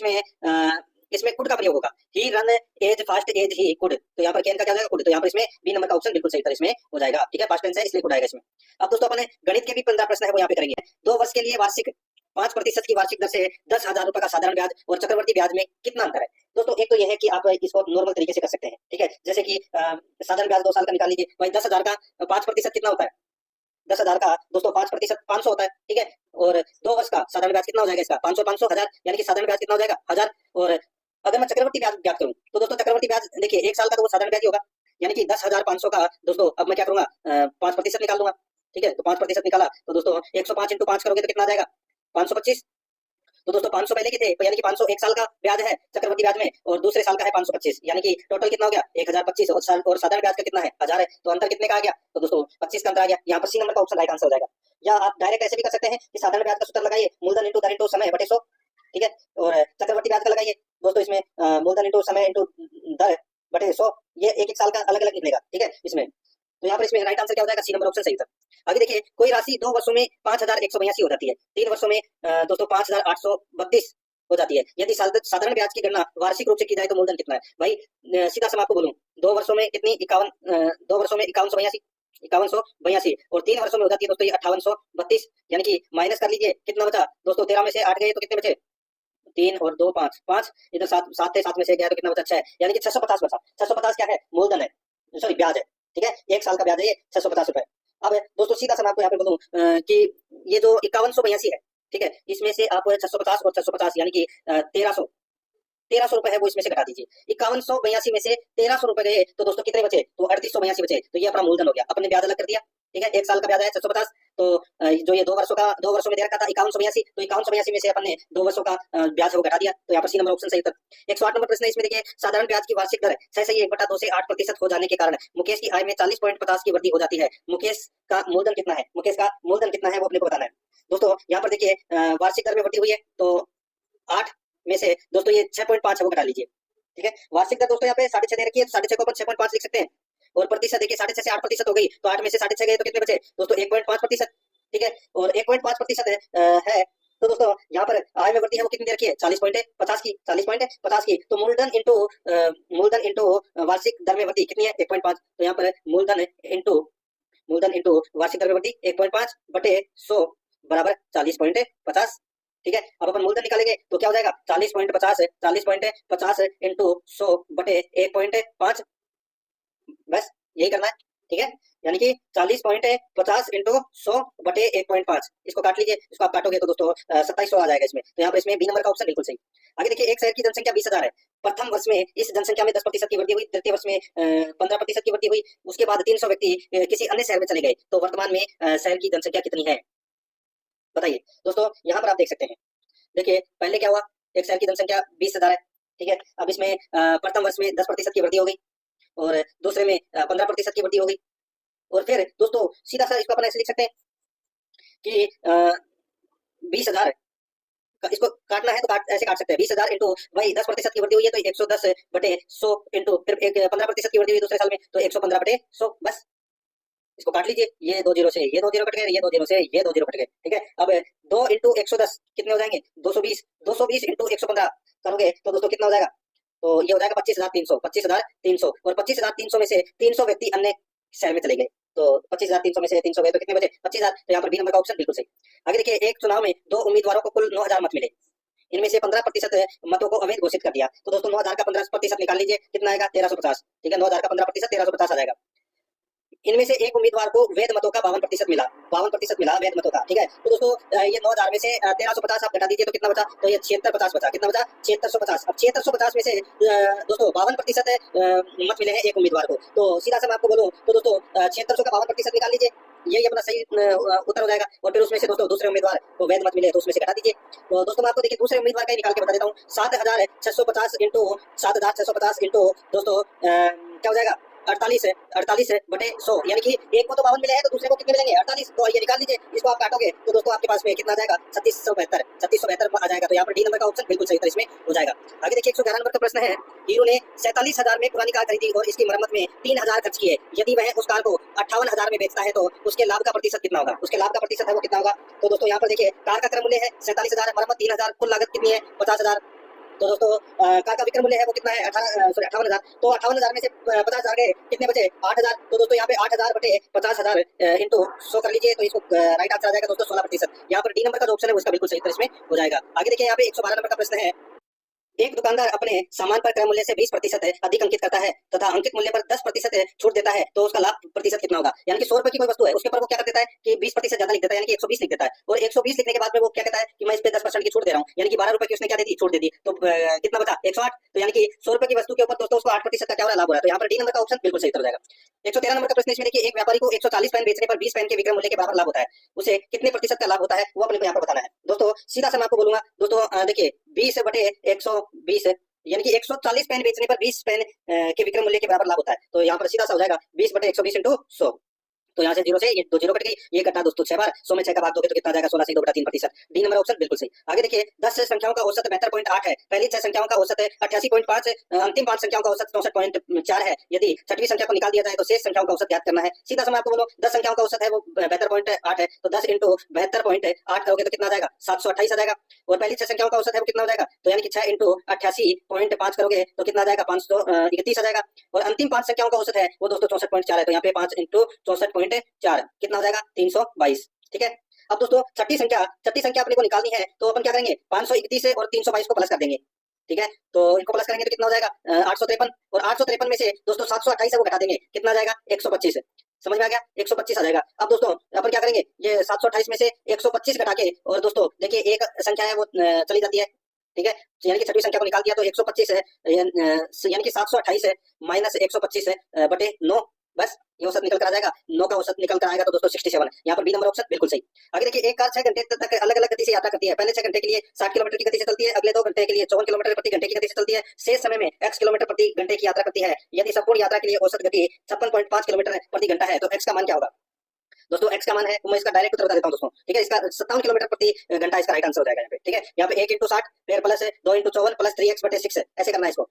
इसमें कुड का प्रयोग होगा, he run as fast as he could. तो यहाँ पर कैन का क्या हो जाएगा, कुड। तो यहाँ पर इसमें बी नंबर का ऑप्शन बिल्कुल सही इसमें हो जाएगा, ठीक है, पास्ट टेंस है इसलिए कुड आएगा इसमें। अब दोस्तों अपने गणित के भी 15 प्रश्न है वो यहाँ पे करेंगे। 2 वर्ष के लिए वार्षिक 5% की वार्षिक दर से 10,000 रुपए का साधारण ब्याज और चक्रवर्ती ब्याज में कितना अंतर है। दोस्तों एक तो यह है कि आप इसको नॉर्मल तरीके से कर सकते हैं, ठीक है, जैसे कि साधारण ब्याज 2 साल का निकाल लीजिए, वही 10,000 का 5% कितना होता है, 10,000 का दोस्तों 5% 500 होता है, ठीक है, और 2 वर्ष का साधारण ब्याज कितना हो जाएगा इसका 500 500 1000, यानी कि साधारण ब्याज कितना हो जाएगा 1000। और अगर मैं चक्रवर्ती ब्याज ज्ञात करूं तो दोस्तों चक्रवर्ती ब्याज देखिए 1 साल का तो वो साधारण ब्याज ही होगा, यानी कि 10,500 का दोस्तों अब मैं क्या करूंगा 5% निकाल दूंगा, ठीक है। तो 5% निकाला तो दोस्तों 105 × 5 करोगे तो कितना आ जाएगा 525। तो दोस्तों 500 पहले के थे, तो यानी कि 500 1 साल का ब्याज है चक्रवर्ती ब्याज में, और दूसरे साल का है 525, यानी कि टोटल कितना हो गया 1025, और साधारण ब्याज का कितना है 1000 है। तो अंतर कितने का आ गया, तो दोस्तों 25 का अंतर आ गया। यहाँ पर सी नंबर का ऑप्शन राइट आंसर हो जाएगा। या आप डायरेक्ट ऐसे भी कर सकते हैं कि साधारण ब्याज का सूत्र लगाइए, मूलधन इंटू दर इंटू समय बटे 100, ठीक है। और चक्रवर्ती ब्याज का लगाइए दोस्तों, इसमें मूलधन इंटू समय इंटू दर बटे 100, ये एक एक साल का अलग अलग निकलेगा, ठीक है। इसमें तो यहाँ पर इसमें राइट आंसर क्या हो जाएगा, सी नंबर ऑप्शन सही उत्तर। आगे देखिए, कोई राशि 2 वर्षों में 5182 हो जाती है, 3 वर्षों में दोस्तों 5832 हो जाती है। यदि साधारण ब्याज की गणना वार्षिक रूप से की जाए तो मूलधन कितना है भाई? सीधा सा मैं आपको बोलूं, 2 वर्षों में कितनी 2 वर्षों में 5182 और 3 वर्षों में हो जाती है दोस्तों ये 5832, यानी कि माइनस कर लीजिए कितना बचा दोस्तों, 13 में से 8 गए तो कितने बचे, 3 और 2 5 5, इधर 7 7 थे, 7 में से गया तो कितना बचा 6, यानी कि 650 बचा। 650 क्या है, मूलधन है, सॉरी ब्याज है, ठीक है। एक साल का ब्याज है ये 650 रुपए। अब दोस्तों सीधा सा मैं आपको यहाँ पे बोलूं कि ये जो 5182 है, ठीक है, इसमें से आप 650 और 650 यानी कि 1300 रुपए है वो इसमें से घटा दीजिए। 5182 में से 1300 रुपए गए तो दोस्तों कितने बचे, तो 3882 बचे। तो ये अपना मूलधन हो गया, अपने ब्याज अलग कर दिया, ठीक है। एक साल का ब्याज है 650, तो जो ये 2 वर्षों का 2 वर्षों में दे रखा था 5182, तो 5182 में से अपन ने 2 वर्षों का ब्याज है वो घटा दिया, तो यहाँ पर सी नंबर ऑप्शन सही उत्तर। 108 नंबर प्रश्न है, इसमें देखिए, साधारण ब्याज की वार्षिक दर 1/2 से 8% हो जाने के कारण मुकेश की आय में 40.50 की वृद्धि हो जाती है। मुकेश का मूलधन कितना है, मुकेश का मूलधन कितना है वो अपने को बताना है दोस्तों। यहाँ पर देखिए वार्षिक दर में वृद्धि हुई है, तो 8 में से दोस्तों ये 6.5 है वो घटा लीजिए, ठीक है। वार्षिक दर दोस्तों यहाँ पे 6.5 दे रखी है, 6.5 को अपन 6.5 लिख सकते हैं, और प्रतिशत देखिए 6.5 से 8% हो गई, तो 8 में से 6.5 गए तो कितने बचे दोस्तों 1.5%, ठीक है। और 1.5% है, तो दोस्तों यहाँ पर आय में वृद्धि है वो कितनी दे रखी है, 40.50 की, 40.50 की। तो मूलधन इंटू वार्षिक दर में वृद्धि कितनी है, 1.5। तो यहाँ पर मूलधन इंटू वार्षिक दर में वृद्धि 1.5 बटे 100 बराबर 40.50, ठीक है। अब अपन मूलधन निकालेंगे तो क्या हो जाएगा, 40.50 इंटू 100 बटे 1.5, बस यही करना है, ठीक है। यानी कि 40.50 इंटू 100 बटे 1.5, इसको काट लीजिए, इसको आप काटोगे तो दोस्तों 2700 आ जाएगा इसमें। तो यहाँ पर इसमें बी नंबर का ऑप्शन बिल्कुल सही। आगे देखिए, एक शहर की जनसंख्या 20,000 है, प्रथम वर्ष में इस जनसंख्या में 10% की वृद्धि हुई, द्वितीय वर्ष में 15% की वृद्धि हुई, उसके बाद 300 व्यक्ति किसी अन्य शहर में चले गए, तो वर्तमान में शहर की जनसंख्या कितनी है बताइए दोस्तों। यहाँ पर आप देख सकते हैं, देखिए पहले क्या हुआ, एक शहर की जनसंख्या 20,000 है, ठीक है। अब इसमें प्रथम वर्ष में 10% की वृद्धि हो गई, और दूसरे में 15% की वृद्धि हो गई, और फिर दोस्तों सीधा सा इसको अपन ऐसे लिख सकते हैं कि 20,000, इसको काटना है तो ऐसे काट सकते हैं, 20,000 इंटू वही 10% की वृद्धि हुई है तो 110 बटे 100 इंटू फिर 15% की वृद्धि हुई दूसरे साल में तो 115 बटे 100, बस इसको काट लीजिए। ये 2 जीरो से ये 2 जीरो कट गए, ये 2 जीरो से ये 2 जीरो कट गए, ठीक है। अब 2 इंटू 110 कितने हो जाएंगे, 220 इंटू 115 करोगे तो दोस्तों कितना हो जाएगा, तो ये हो जाएगा 25,300 और 25,300 में से 300 व्यक्ति अन्य शहर में चले गए, तो 25,300 में से 300 गए तो कितने बचे 25,000, तो यहाँ पर बी नंबर का ऑप्शन बिल्कुल सही। आगे देखिए, एक चुनाव में 2 उम्मीदवारों को कुल 9,000 मत मिले, इनमें से 15% मतों को अवैध घोषित कर दिया, तो दोस्तों 9,000 का 15% निकाल लीजिए, कितना आएगा 1350, ठीक है। 9,000 का 15% 1350 आ जाएगा। इनमें से एक उम्मीदवार को वैध मतों का 52% मिला, 52% मिला वैध मतों का, ठीक है। तो दोस्तों ये 9,000 में से 1350 आप घटा दीजिए तो कितना बचा, तो ये 7650 बचा, कितना बचा 7650। अब 7650 में से दोस्तों 52% मत मिले हैं एक उम्मीदवार को, तो सीधा सा मैं आपको बोलूं तो दोस्तों 7600 का 52% निकाल लीजिए, यही अपना सही उत्तर हो जाएगा। और फिर उसमें से दोस्तों दूसरे उम्मीदवार को वैध मत मिले तो उसमें से घटा दीजिए। तो दोस्तों मैं आपको देखिए दूसरे उम्मीदवार का ही निकाल के बता देता हूँ, 7,650 इंटू 7,650 इंटू दोस्तों क्या हो जाएगा 48 बटे 100, यानी कि एक को तो 52 मिले हैं तो दूसरे को कितने मिलेंगे 48, तो ये निकाल लीजिए, इसको आप काटोगे तो दोस्तों आपके पास में कितना आ जाएगा 3672 आ जाएगा। तो यहाँ पर डी नंबर का ऑप्शन बिल्कुल सही था इसमें हो जाएगा। आगे देखिए 111 नंबर का प्रश्न है, हीरो ने 47,000 में पुरानी कार खरीदी और इसकी मरम्मत में 3,000 खर्च किए, यदि वह उस कार को 58,000 में बेचता है तो उसके लाभ का प्रतिशत कितना होगा, उसके लाभ का प्रतिशत है वो कितना होगा। तो दोस्तों यहाँ पर देखिए कार का क्रय मूल्य है 47,000, मरम्मत 3,000, कुल लागत कितनी है 50,000, तो दोस्तों कार का विक्रय मूल्य है वो कितना है 58,000, तो 58,000 में से 50,000 गए कितने बचे 8,000, तो दोस्तों यहाँ पे 8,000 बटे 50,000 इंटू 100 कर लीजिए, तो इसको राइट आंसर आ जाएगा दोस्तों 16%। यहाँ पर डी नंबर का जो ऑप्शन है उसका बिल्कुल सही उत्तर इसमें हो जाएगा। आगे देखिए यहाँ पे 112 नंबर का प्रश्न है, एक दुकानदार अपने सामान पर क्रय मूल्य से 20% अधिक अंकित करता है तथा अंकित मूल्य पर 10% छूट देता है, तो उसका लाभ प्रतिशत कितना होगा। यानी कि 100 रुपए की कोई वस्तु है उसके ऊपर वो क्या कर देता है कि 20% ज्यादा लिख देता है, यानी कि 120 लिख देता है, और 120 लिखने के बाद में वो क्या कहता है कि मैं इस पे 10% की छूट दे रहा हूँ, यानी कि 12 रुपए की उसने क्या दे दी छूट दे दी, तो कितना बचा 108, तो यानी कि 100 रुपए की वस्तु के ऊपर दोस्तों उसको 8% का क्या हो रहा है लाभ हो रहा है, तो यहाँ पर डी नंबर का ऑप्शन बिल्कुल सही हो जाएगा। 113 नंबर का प्रश्न इसमें देखिए, एक व्यापारी को 140 पेन बेचने पर 20 पेन के विक्रय मूल्य के बराबर लाभ होता है, उसे कितने प्रतिशत का लाभ होता है वो अपने को यहाँ पर बताना है। दोस्तों सीधा सा मैं आपको बोलूंगा दोस्तों, देखिए 20 बटे 120 यानी कि 140 पेन बेचने पर 20 पेन के विक्रय मूल्य के बराबर लाभ होता है, तो यहाँ पर सीधा सा हो जाएगा 20 बटे 120 इंटू 100, तो यहाँ से 0 से ये 2 0 कट गई, ये कटा दोस्तों 6 बार, 100 में 6 का भाग दोगे तो कितना आ जाएगा 16 से 2/3%। डी नंबर ऑप्शन बिल्कुल सही। आगे देखिए 10 संख्याओं का औसत 72.8 है, पहली 6 संख्याओं का औसत है 88.5, अंतिम 5 संख्याओं का औसत 64.4 है। यदि छठवीं संख्या को निकाल दिया जाए तो शेष संख्याओं का औसत ज्ञात करना है। सीधा सा मैं आपको बोलो 10 संख्याओं का औसत है वो 72.8 है, तो 10 इंटू 72.8 करोगे तो कितना आ जाएगा 728 आ जाएगा। और पहली 6 संख्याओं का औसत है वो कितना हो जाएगा, तो यानी कि 6 इंटू 88.5 करोगे तो कितना आ जाएगा 531 आ जाएगा। और अंतिम 5 संख्याओं का औसत है वो दोस्तों 64.4 है, तो यहाँ पे 5 इंटू 64.4 कितना हो जाएगा 322। ठीक है, अब दोस्तों छठी संख्या अपने को निकालनी है, तो अपन क्या करेंगे 531 से और 322 को प्लस कर देंगे। ठीक है, तो इनको प्लस करेंगे तो कितना हो जाएगा 853, और 853 में से दोस्तों 728 है वो घटा देंगे, कितना आ जाएगा 125। समझ में आ गया, 125 आ जाएगा। अब दोस्तों अपन क्या करेंगे, ये 728 में से 125 घटा के, और दोस्तों देखिए एक संख्या है वो चली जाती है। ठीक है, यानी कि छठी संख्या को निकाल दिया तो 125 है, यानी कि 728 है माइनस 125 है बटे 9, बस ये औसत निकल कर आ जाएगा। 9 का औसत निकल कर आएगा तो दोस्तों 67। यहाँ पर बी नंबर ऑप्शन बिल्कुल सही। आगे देखिए एक कार 6 घंटे तक अलग अलग गति से यात्रा करती है। पहले 6 घंटे के लिए 60 किलोमीटर की गति से चलती है, अगले 2 घंटे के लिए 54 किलोमीटर प्रति घंटे की गति से चलती है, शेष समय में x किलोमीटर प्रति घंटे की यात्रा करती है। यदि संपूर्ण यात्रा के लिए औसत गति 56.5 किलोमीटर प्रति घंटा है तो x का मान क्या होगा। दोस्तों x का मान है, मैं इसका डायरेक्ट उत्तर बता देता हूं दोस्तों। ठीक है, इसका 57 किलोमीटर प्रति घंटा इसका राइट आंसर हो जाएगा यहाँ पे। ठीक है, यहाँ पे 1 इंटू 60 फिर प्लस 2 इंटू 54 प्लस 3x बटे 6 ऐसे करना है इसको।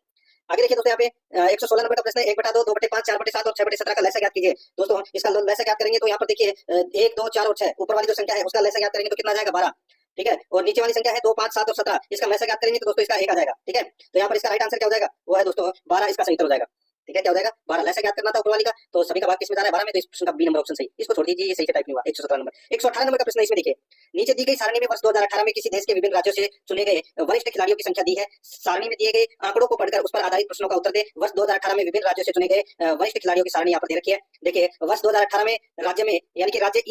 आगे देखिए दोस्तों यहाँ पे 116 नंबर का प्रश्न है, 1/2 2/5 4/7 और 6/17 का लसागु ज्ञात कीजिए। दोस्तों इसका लसागु ज्ञात करेंगे तो यहाँ पर देखिए 1 2 4 और 6 ऊपर वाली जो संख्या है उसका लसागु ज्ञात करेंगे तो कितना आ जाएगा 12। ठीक है, और नीचे वाली संख्या है 2 5 7 और 17, इसका लसागु ज्ञात करेंगे तो दोस्तों इसका 1 आ जाएगा। ठीक है, तो यहाँ पर इसका राइट आंसर क्या हो जाएगा, वो है दोस्तों 12, इसका सही उत्तर हो जाएगा। ठीक है, क्या हो जाएगा 12, लसागु ज्ञात करना था ऊपर वाली का, तो सभी का भाग किस में जा रहा है 12 में, तो इस प्रश्न का बी नंबर ऑप्शन सही। इसको छोड़ दीजिए, ये सही से टाइप नहीं हुआ। 117 नंबर 118 नंबर का प्रश्न इसमें देखिए, नीचे दी गई सारणी में वर्ष 2018 में किसी देश के विभिन्न राज्यों से चुने गए वरिष्ठ खिलाड़ियों की संख्या दी है। सारणी में दिए गए आंकड़ों को पढ़कर उस पर आधारित प्रश्नों का उत्तर दे। वर्ष 2018 में विभिन्न राज्यों से चुने गए वरिष्ठ खिलाड़ियों की सारणी यहाँ पर दे रखी है। देखिए वर्ष 2018 में राज्य में यानी कि राज्य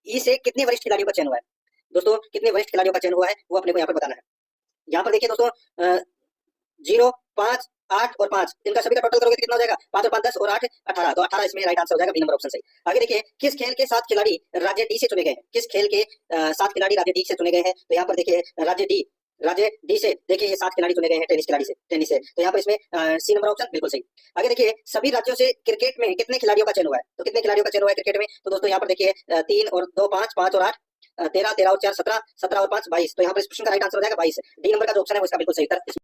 ई से कितने वरिष्ठ खिलाड़ियों का चयन हुआ है। दोस्तों कितने वरिष्ठ खिलाड़ियों का चयन हुआ है वो अपने को यहाँ पर बताना है। यहाँ पर देखिए दोस्तों 0 5 8 और 5 इनका सभी का टोटल करोगे तो कितना हो जाएगा 5 और 5 10 और 8 18, तो 18 इसमें राइट आंसर हो जाएगा, बी नंबर ऑप्शन सही। आगे देखिए किस खेल के 7 खिलाड़ी राज्य डी से चुने गए हैं। किस खेल के 7 खिलाड़ी राज्य डी से चुने गए हैं, तो यहाँ पर देखिए राज्य डी से देखिए ये 7 खिलाड़ी चुने गए हैं टेनिस से, तो यहाँ पर इसमें सी नंबर ऑप्शन बिल्कुल सही। आगे देखिए सभी राज्यों से क्रिकेट में कितने खिलाड़ियों का चयन हुआ है, तो कितने खिलाड़ियों का चयन हुआ है क्रिकेट में, तो दोस्तों यहाँ पर देखिए 3 और 2 5 5 और 8 13 13 और 4 17 17 और 5 22, तो यहाँ पर इस प्रश्न का राइट आंसर हो जाएगा 22। डी नंबर का जो ऑप्शन है वो इसका बिल्कुल सही उत्तर।